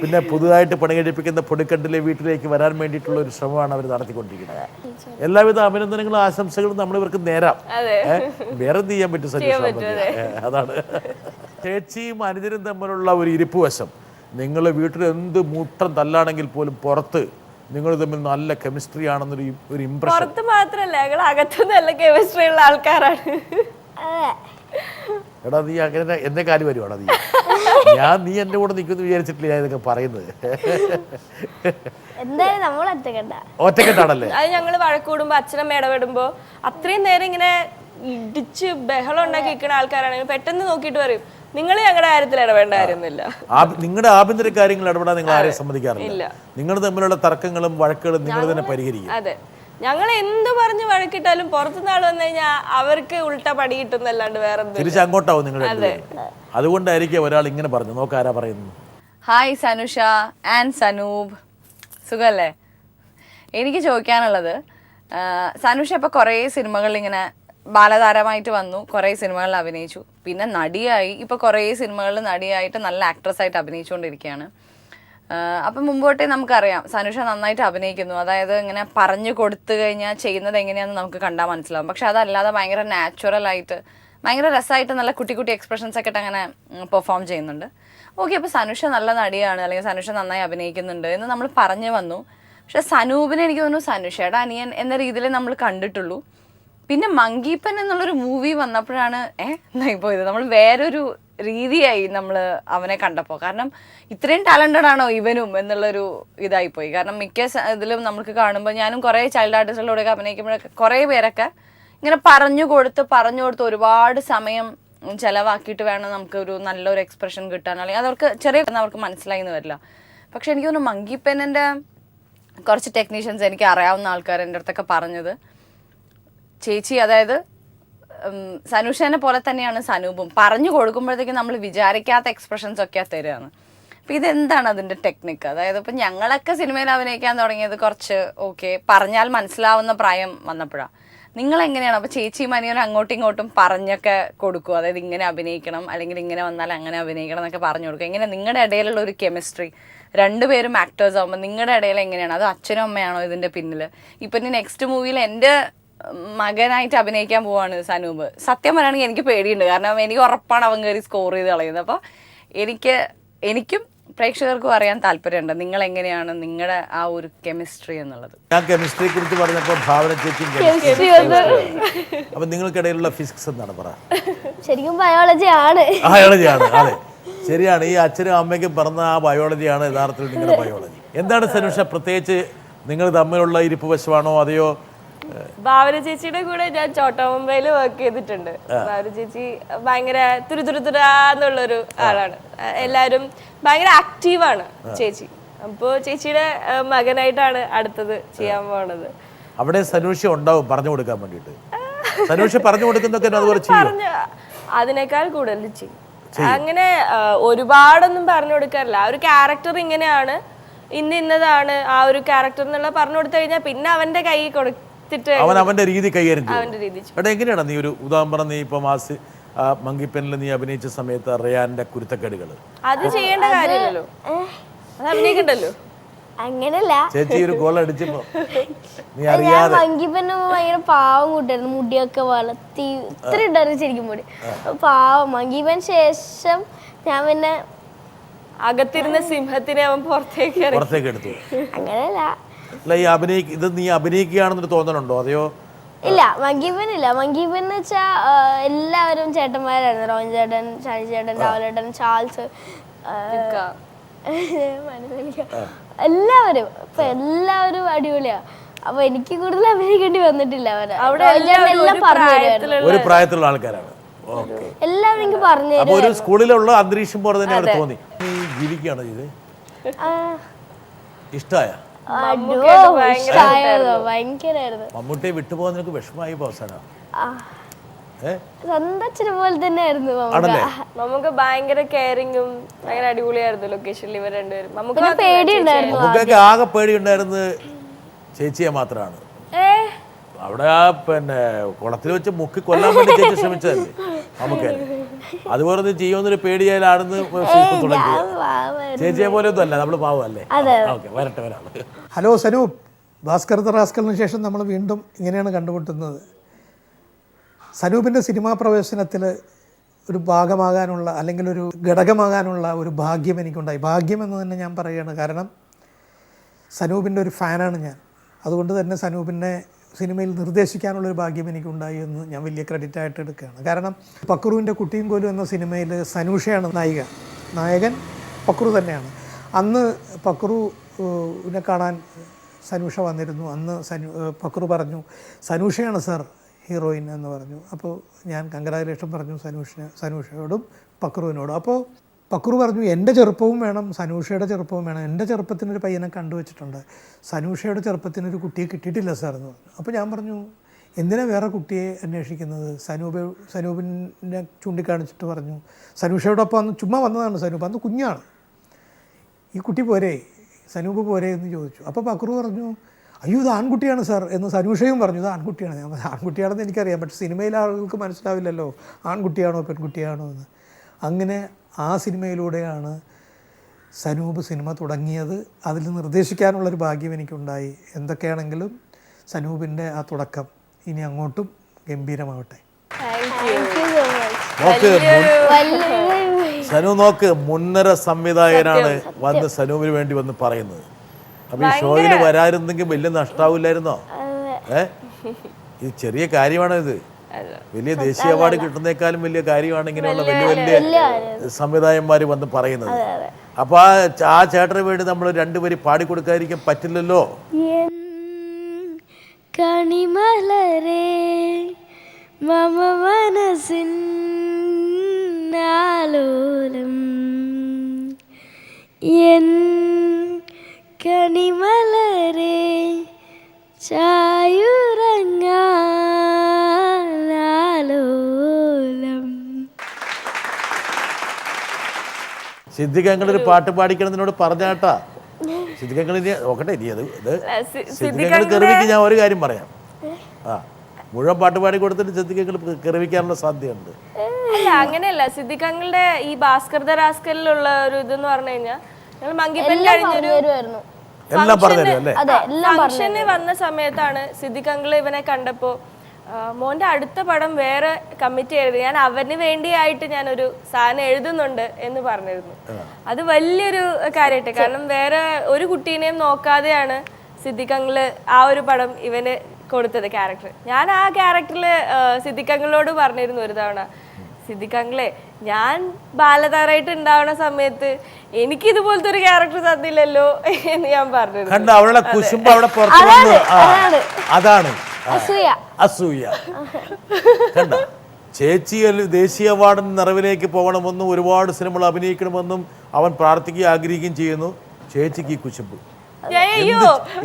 പിന്നെ പുതുതായിട്ട് പണി കഴിപ്പിക്കുന്ന പൊടിക്കണ്ടിലെ വീട്ടിലേക്ക് വരാൻ വേണ്ടിയിട്ടുള്ള ഒരു ശ്രമമാണ് അവർ നടത്തിക്കൊണ്ടിരിക്കുന്നത്. എല്ലാവിധ അഭിനന്ദനങ്ങളും ആശംസകളും നമ്മൾ ഇവർക്ക് നേരാം. വേറെ എന്ത് ചെയ്യാൻ പറ്റും സജീഷ്? അതാണ് ചേച്ചിയും അനുജനും തമ്മിലുള്ള ഒരു ഇരിപ്പ് വശം. നിങ്ങൾ വീട്ടിൽ എന്ത് മൂട്ടം തല്ലാണെങ്കിൽ പോലും പുറത്ത് നിങ്ങൾ തമ്മിൽ നല്ല കെമിസ്ട്രി ആണെന്നൊരു ഇംപ്രഷൻ. പുറത്ത് മാത്രല്ല, ഞങ്ങൾ അകത്ത് നല്ല കെമിസ്ട്രി ഉള്ള ആൾക്കാരാണ്. എടാ നീ അങ്ങനെ എന്റെ കാര്യം വരുവാണ്. നീ നീ എൻ്റെ കൂടെ നിൽക്കുമെന്ന് വിചാരിച്ചിട്ടില്ല ഞാൻ ഇതൊക്കെ പറയുന്നത്. എന്തായാലും നമ്മൾ ഒറ്റക്കെട്ടാണല്ലേ? അത് ഞങ്ങള് വഴക്കൂടുമ്പോ അച്ഛനമ്മ ഇടപെടുമ്പോ അത്രയും നേരം ഇങ്ങനെ ഇടിച്ച് ബഹളം ഉണ്ടാക്കി നിൽക്കുന്ന ആൾക്കാരാണെങ്കിൽ പെട്ടെന്ന് നോക്കിയിട്ട് പറയും നിങ്ങൾ ഞങ്ങളുടെ കാര്യത്തിൽ ഇടപെടേണ്ട കാര്യമൊന്നുമില്ല. നിങ്ങളുടെ ആഭ്യന്തര കാര്യങ്ങൾ ഇടപെടാൻ നിങ്ങൾ ആരെയും സമ്മതിക്കാറില്ല. നിങ്ങൾ തമ്മിലുള്ള തർക്കങ്ങളും വഴക്കുകളും നിങ്ങൾ തന്നെ പരിഹരിക്കും. അതെ, ഞങ്ങൾ എന്ത് പറഞ്ഞ് വഴക്കിട്ടാലും പുറത്തുനിന്ന് ആൾ വന്നു കഴിഞ്ഞാൽ അവർക്ക് ഉൾട്ട പടി കിട്ടുന്നല്ലാണ്ട് വേറെ തിരിച്ച് അങ്ങോട്ടാവും നിങ്ങളുടെ. അതുകൊണ്ടായിരിക്കും ഒരാൾ ഇങ്ങനെ പറഞ്ഞു. നോക്കാരാ പറയുന്നു. ഹായ് സനുഷ ആൻഡ് സനൂപ്, സുഖല്ലേ? എനിക്ക് ചോദിക്കാനുള്ളത്, സനുഷ ഇപ്പോൾ കുറേ സിനിമകളിൽ ഇങ്ങനെ ബാലതാരമായിട്ട് വന്നു, കുറേ സിനിമകളിൽ അഭിനയിച്ചു, പിന്നെ നടിയായി, ഇപ്പോൾ കുറേ സിനിമകളിൽ നടിയായിട്ട് നല്ല ആക്ട്രസ്സായിട്ട് അഭിനയിച്ചുകൊണ്ടിരിക്കുകയാണ്. അപ്പം മുമ്പോട്ടേ നമുക്കറിയാം സനുഷ നന്നായിട്ട് അഭിനയിക്കുന്നു. അതായത് ഇങ്ങനെ പറഞ്ഞു കൊടുത്തു കഴിഞ്ഞാൽ ചെയ്യുന്നത് എങ്ങനെയാണെന്ന് നമുക്ക് കണ്ടാൽ മനസ്സിലാവും. പക്ഷെ അതല്ലാതെ ഭയങ്കര നാച്ചുറലായിട്ട് ഭയങ്കര രസമായിട്ട് നല്ല കുട്ടി കുട്ടി എക്സ്പ്രഷൻസ് ഒക്കെ ഇട്ട് അങ്ങനെ പെർഫോം ചെയ്യുന്നുണ്ട്. ഓക്കെ, അപ്പോൾ സനുഷ നല്ല നടിയാണ് അല്ലെങ്കിൽ സനുഷ നന്നായി അഭിനയിക്കുന്നുണ്ട് എന്ന് നമ്മൾ പറഞ്ഞു വന്നു. പക്ഷെ സനൂപിനെ എനിക്ക് തോന്നുന്നു സനുഷയുടെ അനിയൻ എന്ന രീതിയിൽ നമ്മൾ കണ്ടിട്ടുള്ളൂ. പിന്നെ മങ്കീപ്പൻ എന്നുള്ളൊരു മൂവി വന്നപ്പോഴാണ് എന്നായി പോയത്. നമ്മൾ വേറൊരു രീതിയായി നമ്മൾ അവനെ കണ്ടപ്പോൾ. കാരണം ഇത്രയും ടാലൻറ്റഡ് ആണോ ഇവനും എന്നുള്ളൊരു ഇതായിപ്പോയി. കാരണം മിക്ക ഇതിലും നമുക്ക് കാണുമ്പോൾ, ഞാനും കുറേ ചൈൽഡ് ആർട്ടിസ്റ്റുകളോടൊക്കെ അഭിനയിക്കുമ്പോഴൊക്കെ കുറേ പേരൊക്കെ ഇങ്ങനെ പറഞ്ഞു കൊടുത്ത് ഒരുപാട് സമയം ചിലവാക്കിയിട്ട് വേണം നമുക്ക് ഒരു നല്ലൊരു എക്സ്പ്രഷൻ കിട്ടാൻ, അല്ലെങ്കിൽ അതവർക്ക് അവർക്ക് മനസ്സിലായി എന്ന് വരില്ല. പക്ഷെ എനിക്ക് തോന്നുന്നു മങ്കീപ്പൻ്റെ കുറച്ച് ടെക്നീഷ്യൻസ് എനിക്ക് അറിയാവുന്ന ആൾക്കാർ എൻ്റെ അടുത്തൊക്കെ പറഞ്ഞത്, ചേച്ചി അതായത് സനുഷനെ പോലെ തന്നെയാണ് സനൂപും, പറഞ്ഞു കൊടുക്കുമ്പോഴത്തേക്കും നമ്മൾ വിചാരിക്കാത്ത എക്സ്പ്രഷൻസ് ഒക്കെ തരികയാണ്. അപ്പം ഇതെന്താണ് അതിൻ്റെ ടെക്നിക്ക്? അതായത് ഇപ്പം ഞങ്ങളൊക്കെ സിനിമയിൽ അഭിനയിക്കാൻ തുടങ്ങിയത് കുറച്ച് ഓക്കെ പറഞ്ഞാൽ മനസ്സിലാവുന്ന പ്രായം വന്നപ്പോഴാണ്. നിങ്ങളെങ്ങനെയാണ് അപ്പോൾ ചേച്ചിയും അനിയനും അങ്ങോട്ടും ഇങ്ങോട്ടും പറഞ്ഞൊക്കെ കൊടുക്കുക? അതായത് ഇങ്ങനെ അഭിനയിക്കണം, അല്ലെങ്കിൽ ഇങ്ങനെ വന്നാൽ അങ്ങനെ അഭിനയിക്കണം എന്നൊക്കെ പറഞ്ഞു കൊടുക്കുക. എങ്ങനെ നിങ്ങളുടെ ഇടയിലുള്ള ഒരു കെമിസ്ട്രി, രണ്ടുപേരും ആക്ടേഴ്സ് ആകുമ്പോൾ നിങ്ങളുടെ ഇടയിൽ എങ്ങനെയാണ്? അത് അച്ഛനും അമ്മയാണോ ഇതിൻ്റെ പിന്നിൽ? ഇപ്പം ഇനി നെക്സ്റ്റ് മൂവിയിൽ എൻ്റെ മകനായിട്ട് അഭിനയിക്കാൻ പോവാണ് സനൂപ്. സത്യം പറയുകയാണെങ്കിൽ എനിക്ക് പേടിയുണ്ട്, കാരണം എനിക്ക് ഉറപ്പാണ് അവൻ കയറി സ്കോർ ചെയ്ത് കളയുന്നത്. അപ്പോൾ എനിക്കും പ്രേക്ഷകർക്കും അറിയാൻ താല്പര്യമുണ്ട് നിങ്ങൾ എങ്ങനെയാണ് നിങ്ങളുടെ ആ ഒരു കെമിസ്ട്രി എന്നുള്ളത്. ഞാൻ കെമിസ്ട്രിയെ കുറിച്ച് പറഞ്ഞപ്പോൾ ഭാവന ചേച്ചിയും അപ്പം നിങ്ങൾക്കിടയിലുള്ള ഫിസിക്സ് എന്താണ് പറ? ശരിക്കും ബയോളജി ആണ്. ബയോളജിയാണ്, അതെ ശരിയാണ്. ഈ അച്ഛനും അമ്മയ്ക്കും പറഞ്ഞ ആ ബയോളജിയാണ് യഥാർത്ഥത്തിൽ നിങ്ങളുടെ ബയോളജി. എന്താണ് സനുഷ പ്രത്യേകിച്ച് നിങ്ങൾ തമ്മിലുള്ള ഇരിപ്പ് വശമാണോ അതെയോ? ഭാവന ചേച്ചിയുടെ കൂടെ ഞാൻ ചോട്ടാ മുംബൈയിൽ വർക്ക് ചെയ്തിട്ടുണ്ട്. ഭാവന ചേച്ചി ഭയങ്കര തുരുതുരുതുരാന്നുള്ളൊരു ആളാണ്. എല്ലാവരും ഭയങ്കര ആക്റ്റീവാണ് ചേച്ചി. അപ്പോൾ ചേച്ചിയുടെ മകനായിട്ടാണ് അടുത്തത് ചെയ്യാൻ പോണത്. അവിടെ സനുഷ ഉണ്ടാവും പറഞ്ഞു കൊടുക്കാൻ വേണ്ടിയിട്ട്. സനുഷ പറഞ്ഞു കൊടുക്കുന്നൊക്കെ അതുപോലെ ചെയ്യും. അതിനേക്കാൾ കൂടുതൽ ചെയ്യും. അങ്ങനെ ഒരുപാടൊന്നും പറഞ്ഞു കൊടുക്കാറില്ല. ആ ഒരു ക്യാരക്ടർ ഇങ്ങനെയാണ്, ഇന്നതാണ് ആ ഒരു ക്യാരക്ടർ എന്നുള്ള പറഞ്ഞു കൊടുത്തു കഴിഞ്ഞാൽ പിന്നെ അവന്റെ കൈ അവൻ അവന്റെ രീതി കൈകാര്യം ചെയ്യും. എടാ എങ്ങനെയാണ് നീ ഒരു ഉദാഹരണം, നീ ഇപ്പം മങ്കിപ്പനിൽ നീ അഭിനയിച്ച സമയത്ത് റയാന്റെ കുരുത്തക്കേടുകൾ അത് ചെയ്യേണ്ട കാര്യമില്ലല്ലോ, അത് അഭിനയിക്കണ്ടല്ലോ. അങ്ങനല്ല ചേച്ചി ഒരു ഗോൾ അടിച്ചപ്പോ നീ അറിയാതെ മങ്കിപ്പന്നെ ഭയങ്കര പാവം കൂട്ടായിരുന്നു, മുടിയൊക്കെ വളർത്തി ഇത്ര ഉണ്ടായിരുന്നു ശരിക്കും മുടി പാവം. മങ്കിപ്പൻ ശേഷം ഞാൻ പിന്നെ അകത്തിരുന്ന സിംഹത്തിനെ അവൻ പുറത്തേക്ക് എടുത്തു. അങ്ങനെയല്ല. ഇത് നീ അഭിനയിക്കുകയാണെന്നൊരു തോന്നലുണ്ടോ അതെയോ? ഇല്ല, മങ്കീപ്പൻ ഇല്ല. മങ്കീപ്പൻ എന്ന് വെച്ചാ എല്ലാവരും ചേട്ടന്മാരായിരുന്നു. റോൻ ചേട്ടൻ, ഷാനി ചേട്ടൻ, രാവലേട്ടൻ, ചാൾസ്, എല്ലാവരും. ഇപ്പൊ എല്ലാവരും അടിപൊളിയാ. അപ്പൊ എനിക്ക് കൂടുതൽ അഭിനയിക്കേണ്ടി വന്നിട്ടില്ല. ഒരു പ്രായത്തിലുള്ള ആൾക്കാരാണ് എല്ലാവരും എനിക്ക് പറഞ്ഞു. ഒരു സ്കൂളിലുള്ള അന്തരീക്ഷം പോലെ തന്നെ അവിടെ തോന്നി. നീ ജീവിക്കുകയാണോ ഇത്? ഇഷ്ടമായ ഭയങ്കരായിരുന്നു. മമ്മൂട്ടിയെ വിട്ടുപോകാൻ നിനക്ക് വിഷമമായി അവസാനം? സ്വന്തം പോലെ തന്നെ ആയിരുന്നു നമുക്ക്. ഭയങ്കര കെയറിങ്ങും ഭയങ്കര അടിപൊളിയായിരുന്നു ലൊക്കേഷനിൽ ഇവർ രണ്ടുപേരും. നമുക്ക് പേടിയുണ്ടായിരുന്നു. നമുക്കൊക്കെ ആകെ പേടിയുണ്ടായിരുന്നത് ചേച്ചിയെ മാത്രമാണ്. അവിടെ ആ പിന്നെ കുളത്തിൽ വെച്ച് മുക്കി കൊല്ലാൻ വേണ്ടി ചേച്ചി ശ്രമിച്ചതല്ലേ നമുക്ക്. അതുപോലെ ഒന്നും ചെയ്യുമെന്നൊരു പേടിയാലാണെന്ന് തുടങ്ങി. ചേച്ചിയെ പോലെ ഒന്നും അല്ല, നമ്മൾ പാവമല്ലേ. ഓക്കെ, വരട്ടെ വരാം. ഹലോ സനൂപ്, ഭാസ്കർ ദ റാസ്കലിന് ശേഷം നമ്മൾ വീണ്ടും ഇങ്ങനെയാണ് കണ്ടുമുട്ടുന്നത്. സനൂപിൻ്റെ സിനിമാ പ്രവേശനത്തിൽ ഒരു ഭാഗമാകാനുള്ള അല്ലെങ്കിൽ ഒരു ഘടകമാകാനുള്ള ഒരു ഭാഗ്യം എനിക്കുണ്ടായി. ഭാഗ്യം എന്ന് തന്നെ ഞാൻ പറയുകയാണ്. കാരണം സനൂപിൻ്റെ ഒരു ഫാനാണ് ഞാൻ. അതുകൊണ്ട് തന്നെ സനൂപിനെ സിനിമയിൽ നിർദ്ദേശിക്കാനുള്ളൊരു ഭാഗ്യം എനിക്കുണ്ടായി എന്ന് ഞാൻ വലിയ ക്രെഡിറ്റായിട്ട് എടുക്കുകയാണ്. കാരണം പക്രുവിൻ്റെ കുട്ടിയും കോലും എന്ന സിനിമയിൽ സനൂഷയാണ് നായിക. നായകൻ പക്രു തന്നെയാണ്. അന്ന് പക്രുവിനെ കാണാൻ സനൂഷ വന്നിരുന്നു. അന്ന് പക്രു പറഞ്ഞു സനൂഷയാണ് സാർ ഹീറോയിൻ എന്ന് പറഞ്ഞു. അപ്പോൾ ഞാൻ കൺഗ്രാജുലേഷൻ പറഞ്ഞു സനൂഷയോടും പക്രുവിനോടും. അപ്പോൾ പക്രു പറഞ്ഞു എൻ്റെ ചെറുപ്പവും വേണം സനൂഷയുടെ ചെറുപ്പവും വേണം. എൻ്റെ ചെറുപ്പത്തിനൊരു പയ്യനെ കണ്ടുവച്ചിട്ടുണ്ട്, സനൂഷയുടെ ചെറുപ്പത്തിനൊരു കുട്ടിയെ കിട്ടിയിട്ടില്ല സാർ എന്ന് പറഞ്ഞു. അപ്പോൾ ഞാൻ പറഞ്ഞു എന്തിനാ വേറെ കുട്ടിയെ അന്വേഷിക്കുന്നത്? സനൂപിനെ ചൂണ്ടിക്കാണിച്ചിട്ട് പറഞ്ഞു സനൂഷയോടൊപ്പം അന്ന് ചുമ്മാ വന്നതാണ് സനൂപ്, അന്ന് കുഞ്ഞാണ്, ഈ കുട്ടി പോരെ, സനൂപ് പോരെ എന്ന് ചോദിച്ചു. അപ്പോൾ പക്രു പറഞ്ഞു അയ്യോ ഇത് ആൺകുട്ടിയാണ് സാർ എന്ന്. സനൂഷയും പറഞ്ഞു ഇത് ആൺകുട്ടിയാണ്. ഞാൻ ആൺകുട്ടിയാണെന്ന് എനിക്കറിയാം, പക്ഷേ സിനിമയിലെ ആളുകൾക്ക് മനസ്സിലാവില്ലല്ലോ ആൺകുട്ടിയാണോ പെൺകുട്ടിയാണോ എന്ന്. അങ്ങനെ ആ സിനിമയിലൂടെയാണ് സനൂപ് സിനിമ തുടങ്ങിയത്. അതിൽ നിർദ്ദേശിക്കാനുള്ളൊരു ഭാഗ്യം എനിക്കുണ്ടായി. എന്തൊക്കെയാണെങ്കിലും സനൂപിൻ്റെ ആ തുടക്കം ഇനി അങ്ങോട്ടും ഗംഭീരമാവട്ടെ. നോക്ക് സനു, നോക്ക് മുൻനിര സംവിധായകനാണ് വന്ന് സനൂപിന് വേണ്ടി വന്ന് പറയുന്നത്. അപ്പൊ ഈ ഷോയിൽ വരാതിരുന്നെങ്കിൽ വലിയ നഷ്ടാവില്ലായിരുന്നോ? ഇത് ചെറിയ കാര്യമാണ്. ഇത് വലിയ ദേശീയ അവാർഡ് കിട്ടുന്നേക്കാളും വലിയ കാര്യമാണ് ഇങ്ങനെയുള്ള വലിയ വലിയ സംവിധായകന്മാർ വന്ന് പറയുന്നത്. അപ്പൊ ആ ചേട്ടന് വേണ്ടി നമ്മൾ രണ്ടുപേരും പാടിക്കൊടുക്കാതിരിക്കാൻ പറ്റില്ലല്ലോ. കണിമലരേ മമ മനസ്സിൻ ആലോലം എൻ കണിമലരേ ചായുറങ്ങാലോലം. സിദ്ദിഖ് ഒരു പാട്ട് പാടിക്കണം എന്നോട് പറഞ്ഞാട്ടാ. സിദ്ദിഖ് നോക്കട്ടെ ഇനി അത് സിദ്ദിഖ് കെറിവിക്ക് ഞാൻ ഒരു കാര്യം പറയാം. മുഴുവൻ പാട്ട് പാടി കൊടുത്തിട്ട് സിദ്ദിഖ് കെറിവിക്കാനുള്ള സാധ്യതയുണ്ട്. അല്ല അങ്ങനെയല്ല, സിദ്ദിഖ് അങ്കിളുടെ ഈ ഭാസ്കർ ദ റാസ്കലിലുള്ള ഒരു ഇതെന്ന് പറഞ്ഞു കഴിഞ്ഞാൽ ഞങ്ങൾ മങ്കിപ്പൻ കഴിഞ്ഞൊരു ഫംഗ്ഷന് വന്ന സമയത്താണ് സിദ്ദിഖ് അങ്കിൾ ഇവനെ കണ്ടപ്പോ മോന്റെ അടുത്ത പടം വേറെ കമ്മിറ്റ് ചെയ്തത്, ഞാൻ അവന് വേണ്ടിയായിട്ട് ഞാനൊരു സാധനം എഴുതുന്നുണ്ട് എന്ന് പറഞ്ഞിരുന്നു. അത് വലിയൊരു കാര്യമായിട്ട്, കാരണം വേറെ ഒരു കുട്ടീനെയും നോക്കാതെയാണ് സിദ്ദിഖ് അങ്കിള് ആ ഒരു പടം ഇവന് കൊടുത്തത് ക്യാരക്ടർ. ഞാൻ ആ ക്യാരക്ടറിൽ സിദ്ദിഖ് അങ്കിളിനോട് പറഞ്ഞിരുന്നു ഒരു തവണ, സിദ്ദിഖ് അങ്കിളെ ഞാൻ ബാലതാരായിട്ട് ഉണ്ടാവുന്ന സമയത്ത് എനിക്ക് ഇതുപോലത്തെ ഒരു ക്യാരക്ടർ തന്നില്ലല്ലോ എന്ന് ഞാൻ പറഞ്ഞിരുന്നു. അവളുടെ കുശുമ്പ് അവിടെ അതാണ് അസൂയ. കണ്ട ചേച്ചി ദേശീയ അവാർഡിന് നിറവിലേക്ക് പോകണമെന്നും ഒരുപാട് സിനിമകൾ അഭിനയിക്കണമെന്നും അവൻ പ്രാർത്ഥിക്കുകയും ആഗ്രഹിക്കുകയും ചെയ്യുന്നു. ചേച്ചിക്ക് ഈ കുശുമ്പ്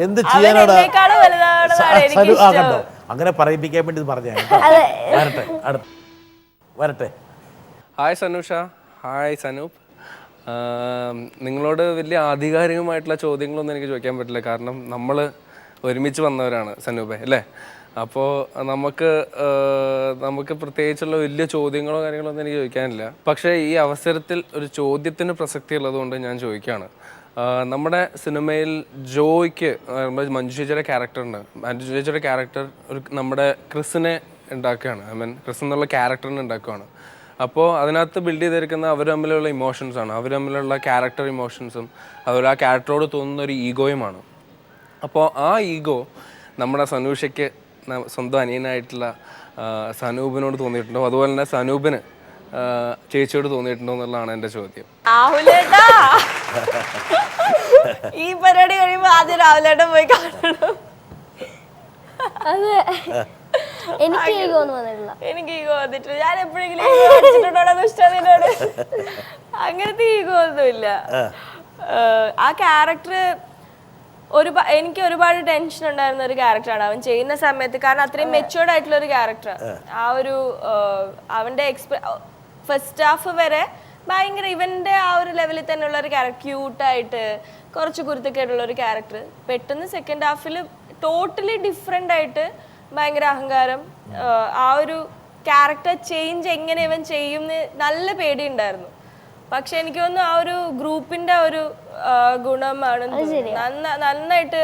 എന്ത് ചെയ്യാനാണ്? കണ്ടോ, അങ്ങനെ പറയിപ്പിക്കാൻ വേണ്ടി പറഞ്ഞ. വരട്ടെ. Hi Sanusha, hi Sanoop. നിങ്ങളോട് വലിയ ആധികാരികമായിട്ടുള്ള ചോദ്യങ്ങളൊന്നും എനിക്ക് ചോദിക്കാൻ പറ്റില്ല, കാരണം നമ്മൾ ഒരുമിച്ച് വന്നവരാണ് സനൂപെ, അല്ലേ? അപ്പോൾ നമുക്ക് പ്രത്യേകിച്ചുള്ള വലിയ ചോദ്യങ്ങളോ കാര്യങ്ങളോ ഒന്നും എനിക്ക് ചോദിക്കാനില്ല. പക്ഷേ ഈ അവസരത്തിൽ ഒരു ചോദ്യത്തിന് പ്രസക്തി ഉള്ളതുകൊണ്ട് ഞാൻ ചോദിക്കുകയാണ്. നമ്മുടെ സിനിമയിൽ ജോയ്ക്ക് മഞ്ജു ചേച്ചിയുടെ ക്യാരക്ടറുണ്ട്. മഞ്ജു ചേച്ചിയുടെ ക്യാരക്ടർ നമ്മുടെ ക്രിസിനെ ഉണ്ടാക്കുകയാണ്. ക്രിസ് എന്നുള്ള ക്യാരക്ടറിനെ ഉണ്ടാക്കുകയാണ്. അപ്പോൾ അതിനകത്ത് ബിൽഡ് ചെയ്തിരിക്കുന്ന അവർ തമ്മിലുള്ള ഇമോഷൻസാണ്, അവർ തമ്മിലുള്ള ക്യാരക്ടർ ഇമോഷൻസും അതുപോലെ ആ ക്യാരക്ടറോട് തോന്നുന്ന ഒരു ഈഗോയുമാണ്. അപ്പോൾ ആ ഈഗോ നമ്മുടെ സനൂഷയ്ക്ക് സ്വന്തം അനിയനായിട്ടുള്ള സനൂപിനോട് തോന്നിയിട്ടുണ്ടോ, അതുപോലെ തന്നെ സനൂപിന് ചേച്ചിയോട് തോന്നിയിട്ടുണ്ടോ എന്നുള്ളതാണ് എൻ്റെ ചോദ്യം. ഈ പരിപാടി കഴിയുമ്പോ ആദ്യം രാവിലേട്ടൻ പോയി കാണണം. അതെ, എനിക്ക് ഈഗോ വന്നിട്ടില്ല. ഞാൻ എപ്പോഴെങ്കിലും അങ്ങനത്തെ ഈഗോ ഒന്നുമില്ല. ആ ക്യാരക്ടർ എനിക്ക് ഒരുപാട് ടെൻഷൻ ഉണ്ടായിരുന്ന ഒരു ക്യാരക്ടറാണ് അവൻ ചെയ്യുന്ന സമയത്ത്. കാരണം അത്രയും മെച്ചുവേർഡ് ആയിട്ടുള്ള ഒരു ക്യാരക്ടർ. ആ ഒരു അവന്റെ ഫസ്റ്റ് ഹാഫ് വരെ ഭയങ്കര ഇവന്റെ ആ ഒരു ലെവലിൽ തന്നെയുള്ള ഒരു ക്യാരക്ടർ, ക്യൂട്ടായിട്ട് കുറച്ച് കുരുത്തക്കേടുള്ള ഒരു ക്യാരക്ടർ. പെട്ടെന്ന് സെക്കൻഡ് ഹാഫിൽ ടോട്ടലി ഡിഫറെൻ്റ് ആയിട്ട് ഭയങ്കര അഹങ്കാരം. ആ ഒരു ക്യാരക്ടർ ചേഞ്ച് എങ്ങനെ ഇവൻ ചെയ്യുമെന്ന് നല്ല പേടിയുണ്ടായിരുന്നു. പക്ഷെ എനിക്ക് തോന്നുന്നു ആ ഒരു ഗ്രൂപ്പിന്റെ ഒരു ഗുണമാണ് നന്നായിട്ട്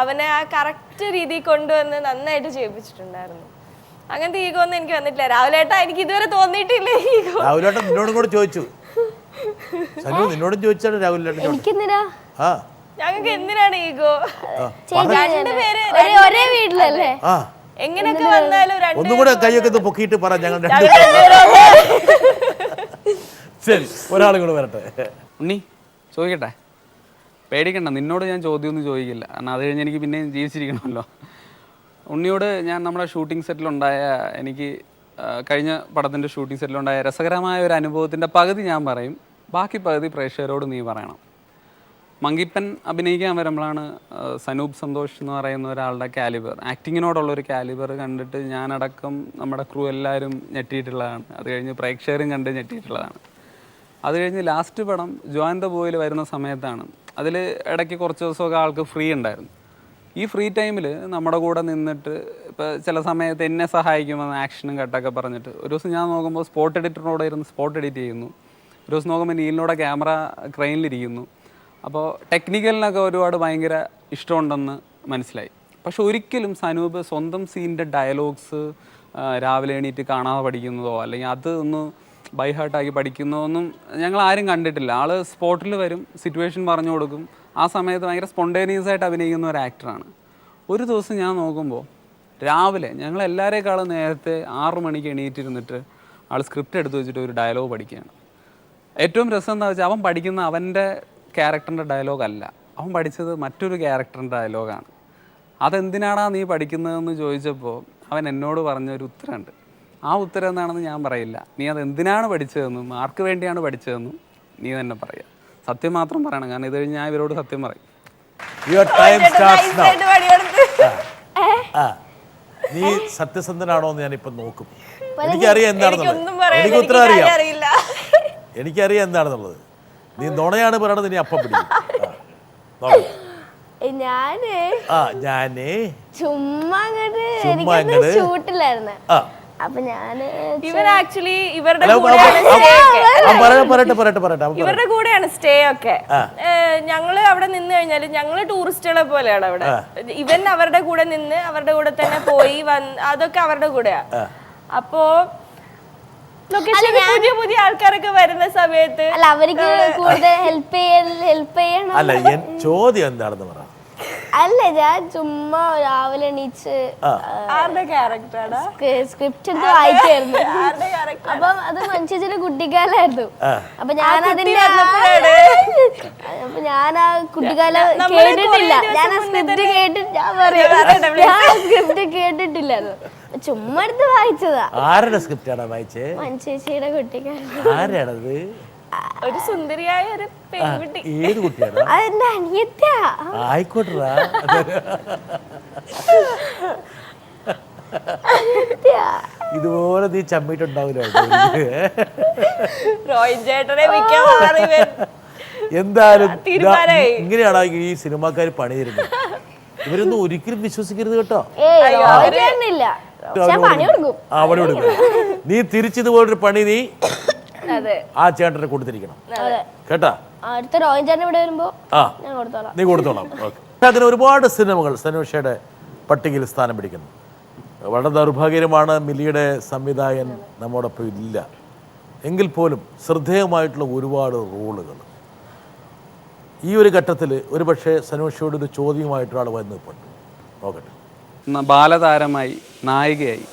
അവനെ ആ കറക്റ്റ് രീതിയിൽ കൊണ്ടുവന്ന് നന്നായിട്ട് ചെയ്യിപ്പിച്ചിട്ടുണ്ടായിരുന്നു. അങ്ങനത്തെ ഈഗോ ഒന്നും എനിക്ക് വന്നിട്ടില്ല. രാവിലേട്ടാ എനിക്ക് ഇതുവരെ തോന്നിയിട്ടില്ല ഈഗോ. രാവിലേട്ടൻ നിന്നോടും കൂടെ ചോദിച്ചു, നിന്നോടും ചോദിച്ചാണ് രാഹുലേട്ടൻ. ഞങ്ങൾക്ക് എന്തിനാണ് ഈഗോ? രണ്ടുപേര് ഒരേ വീട്ടിലല്ലേ, എങ്ങനെയൊക്കെ വന്നാലും ഒന്നും കൂടെ കൈയൊക്കെ പൊക്കിയിട്ട് പറ. ഞങ്ങൾ ശരി, ഒരാളും കൂടെ വരട്ടെ. ഉണ്ണി ചോദിക്കട്ടെ? പേടിക്കണ്ട, നിന്നോട് ഞാൻ ചോദ്യമൊന്നും ചോദിക്കില്ല, കാരണം അത് കഴിഞ്ഞ് എനിക്ക് പിന്നെയും ജീവിച്ചിരിക്കണമല്ലോ. ഉണ്ണിയോട് ഞാൻ നമ്മുടെ ഷൂട്ടിംഗ് സെറ്റിലുണ്ടായ എനിക്ക് കഴിഞ്ഞ പടത്തിൻ്റെ ഷൂട്ടിംഗ് സെറ്റിലുണ്ടായ രസകരമായ ഒരു അനുഭവത്തിൻ്റെ പകുതി ഞാൻ പറയും, ബാക്കി പകുതി പ്രേക്ഷകരോട് നീ പറയണം. മങ്കിപ്പൻ അഭിനയിക്കാൻ വരുമ്പോഴാണ് സനൂപ് സന്തോഷ് എന്ന് പറയുന്ന ഒരാളുടെ കാലിബർ, ആക്ടിങ്ങിനോടുള്ളൊരു കാലിബർ കണ്ടിട്ട് ഞാനടക്കം നമ്മുടെ ക്രൂ എല്ലാവരും ഞെട്ടിയിട്ടുള്ളതാണ്. അത് കഴിഞ്ഞ് പ്രേക്ഷകരും കണ്ട് ഞെട്ടിയിട്ടുള്ളതാണ്. അത് കഴിഞ്ഞ് ലാസ്റ്റ് പടം ജോയിൻ ദ ബോയിൽ വരുന്ന സമയത്താണ്. അതിൽ ഇടയ്ക്ക് കുറച്ച് ദിവസമൊക്കെ ആൾക്ക് ഫ്രീ ഉണ്ടായിരുന്നു. ഈ ഫ്രീ ടൈമിൽ നമ്മുടെ കൂടെ നിന്നിട്ട് ഇപ്പോൾ ചില സമയത്ത് എന്നെ സഹായിക്കുമെന്ന് ആക്ഷനും കട്ടൊക്കെ പറഞ്ഞിട്ട് ഒരു ദിവസം ഞാൻ നോക്കുമ്പോൾ സ്പോട്ട് എഡിറ്ററിനോട് ഇരുന്ന് സ്പോട്ട് എഡിറ്റ് ചെയ്യുന്നു. ഒരു ദിവസം നോക്കുമ്പോൾ നീലിനോടെ ക്യാമറ ക്രെയിനിലിരിക്കുന്നു. അപ്പോൾ ടെക്നിക്കലിനൊക്കെ ഒരുപാട് ഭയങ്കര ഇഷ്ടമുണ്ടെന്ന് മനസ്സിലായി. പക്ഷെ ഒരിക്കലും സനൂപ് സ്വന്തം സീനിൻ്റെ ഡയലോഗ്സ് രാവിലെ എണീറ്റ് കാണാതെ പഠിക്കുന്നതോ അല്ലെങ്കിൽ അത് ഒന്ന് ബൈ ഹാർട്ടാക്കി പഠിക്കുന്നതൊന്നും ഞങ്ങൾ ആരും കണ്ടിട്ടില്ല. ആൾ സ്പോട്ടിൽ വരും, സിറ്റുവേഷൻ പറഞ്ഞു കൊടുക്കും, ആ സമയത്ത് ഭയങ്കര സ്പോണ്ടേനിയസ് ആയിട്ട് അഭിനയിക്കുന്ന ഒരു ആക്ടറാണ്. ഒരു ദിവസം ഞാൻ നോക്കുമ്പോൾ രാവിലെ ഞങ്ങളെല്ലാവരേക്കാളും നേരത്തെ 6 മണിക്ക് എണീറ്റിരുന്നിട്ട് ആൾ സ്ക്രിപ്റ്റ് എടുത്ത് വെച്ചിട്ട് ഒരു ഡയലോഗ് പഠിക്കുകയാണ്. ഏറ്റവും രസം എന്താ വെച്ചാൽ അവൻ പഠിക്കുന്ന അവൻ്റെ ക്യാരക്ടറിൻ്റെ ഡയലോഗല്ല, അവൻ പഠിച്ചത് മറ്റൊരു ക്യാരക്ടറിൻ്റെ ഡയലോഗാണ്. അതെന്തിനാടാ നീ പഠിക്കുന്നതെന്ന് ചോദിച്ചപ്പോൾ അവൻ എന്നോട് പറഞ്ഞൊരു ഉത്തരമുണ്ട്. ആ ഉത്തരം എന്താണെന്ന് ഞാൻ പറയില്ല. നീ അതെന്തിനാണ് പഠിച്ചതെന്നും ആർക്ക് വേണ്ടിയാണ് പഠിച്ചതെന്നും നീ തന്നെ പറയുക. സത്യം മാത്രം പറയണം, കാരണം ഇത് കഴിഞ്ഞ് ഞാൻ ഇവരോട് സത്യം പറയും. നീ സത്യസന്ധനാണോ എന്ന് ഞാനിപ്പം നോക്കും. എനിക്കറിയാം എന്താണെന്നുള്ളത്, എനിക്ക് ഉത്തരം അറിയാം, എനിക്കറിയാം എന്താണെന്നുള്ളത്. നീ നുണയാണ് പറയണത്, നീ അപ്പം പിടിക്കും. ഞാനേ ചുമ്മാ ഷൂട്ടിലായിരുന്നു. അപ്പൊ ഞാന് ഇവർ ആക്ച്വലി ഇവരുടെ കൂടെയാണ് സ്റ്റേ ഒക്കെ. ഞങ്ങള് അവിടെ നിന്ന് കഴിഞ്ഞാല് ഞങ്ങള് ടൂറിസ്റ്റുകളെ പോലെയാണ് അവിടെ. ഇവൻ അവരുടെ കൂടെ നിന്ന് അവരുടെ കൂടെ തന്നെ പോയി അതൊക്കെ അവരുടെ കൂടെയാ. അപ്പോ പുതിയ പുതിയ ആൾക്കാരൊക്കെ വരുന്ന സമയത്ത് അല്ല അവർക്ക് കൂടുതൽ ഹെൽപ്പ് ചെയ്യണം. അല്ല, ചോദ്യം എന്താണെന്ന് പറ. അല്ല, ഞാൻ ചുമ്മാ രാവിലെ എണീച്ച് സ്ക്രിപ്റ്റ് എടുത്ത് വായിക്കായിരുന്നു. അപ്പം അത് മനുഷ്യന്റെ കുട്ടിക്കാലായിരുന്നു. അപ്പൊ ഞാൻ ആ കുട്ടിക്കാലം കേട്ടിട്ടില്ല. ഞാൻ ആ സ്ക്രിപ്റ്റ് കേട്ടിട്ടില്ലായിരുന്നു. ചുമ്മാ എടുത്ത് വായിച്ചതാ. ആരുടെ സ്ക്രിപ്റ്റാണ് വായിച്ചേ? മനുഷ്യയുടെ കുട്ടിക്കാലം. ആരാണത്? ഒരു സുന്ദരിയായ ഒരു പെൺകുട്ടി. ഏത് കുട്ടിയാണ്? അതെന്റെ അനിയത്തിയാ. ആയിക്കോട്ടെ. ഇതുപോലെ നീ ചമ്മിട്ടുണ്ടാവില്ല. എന്തായാലും ഇങ്ങനെയാണ് ഈ സിനിമാക്കാർ പണിയിരുന്നത്. ഇവരൊന്നും ഒരിക്കലും വിശ്വസിക്കരുത് കേട്ടോ. പണി കൊടുക്കും. നീ തിരിച്ചിതുപോലൊരു പണി നീ ആ ചേട്ടനെ കൊടുത്തിരിക്കണം കേട്ടാ. നീ കൊടുത്തോളാം. അങ്ങനെ ഒരുപാട് സിനിമകൾ സനൂഷയുടെ പട്ടികയിൽ സ്ഥാനം പിടിക്കുന്നു. വളരെ ദൗർഭാഗ്യകരമാണ് മിലിയുടെ സംവിധായകൻ നമ്മോടൊപ്പം ഇല്ല. എങ്കിൽ പോലും ശ്രദ്ധേയമായിട്ടുള്ള ഒരുപാട് റോളുകൾ ഈ ഒരു ഘട്ടത്തിൽ ഒരുപക്ഷെ സനൂഷയോട് ഒരു ചോദ്യമായിട്ടൊരാൾ വന്നിട്ടുണ്ട്. നോക്കട്ടെ. ബാലതാരമായി നായികയായി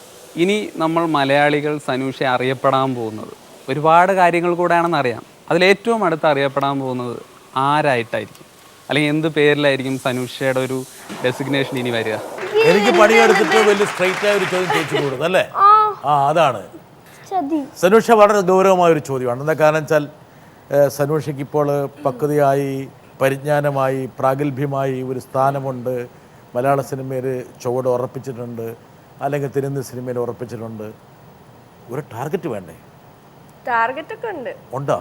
ഇനി നമ്മൾ മലയാളികൾ സനൂഷയെ അറിയപ്പെടാൻ പോകുന്നത് ഒരുപാട് കാര്യങ്ങൾ കൂടെയാണെന്ന് അറിയാം. അതിലേറ്റവും അടുത്ത് അറിയപ്പെടാൻ പോകുന്നത് ആരായിട്ടായിരിക്കും, അല്ലെങ്കിൽ എന്ത് പേരിലായിരിക്കും സനൂഷയുടെ ഒരു ഡെസിഗ്നേഷൻ ഇനി വരിക? എനിക്ക് പണിയെടുത്തിട്ട് വലിയ സ്ട്രൈറ്റ് ആയ ഒരു ചോദ്യം ചോദിച്ചു കൂടുന്നു അല്ലേ? അതാണ് സനൂഷ. വളരെ ഗൗരവമായ ഒരു ചോദ്യമാണ്. എന്താ കാരണം വെച്ചാൽ സനൂഷയ്ക്ക് ഇപ്പോൾ പക്വതയായി, പരിജ്ഞാനമായി, പ്രാഗൽഭ്യമായി ഒരു സ്ഥാനമുണ്ട്. മലയാള സിനിമയിൽ ചുവട് ഉറപ്പിച്ചിട്ടുണ്ട്, അല്ലെങ്കിൽ തെലുങ്ക് സിനിമയിൽ ഉറപ്പിച്ചിട്ടുണ്ട്. ഒരു ടാർഗറ്റ് വേണ്ടേ? ടാർഗറ്റ് ഒക്കെ ഉണ്ട്.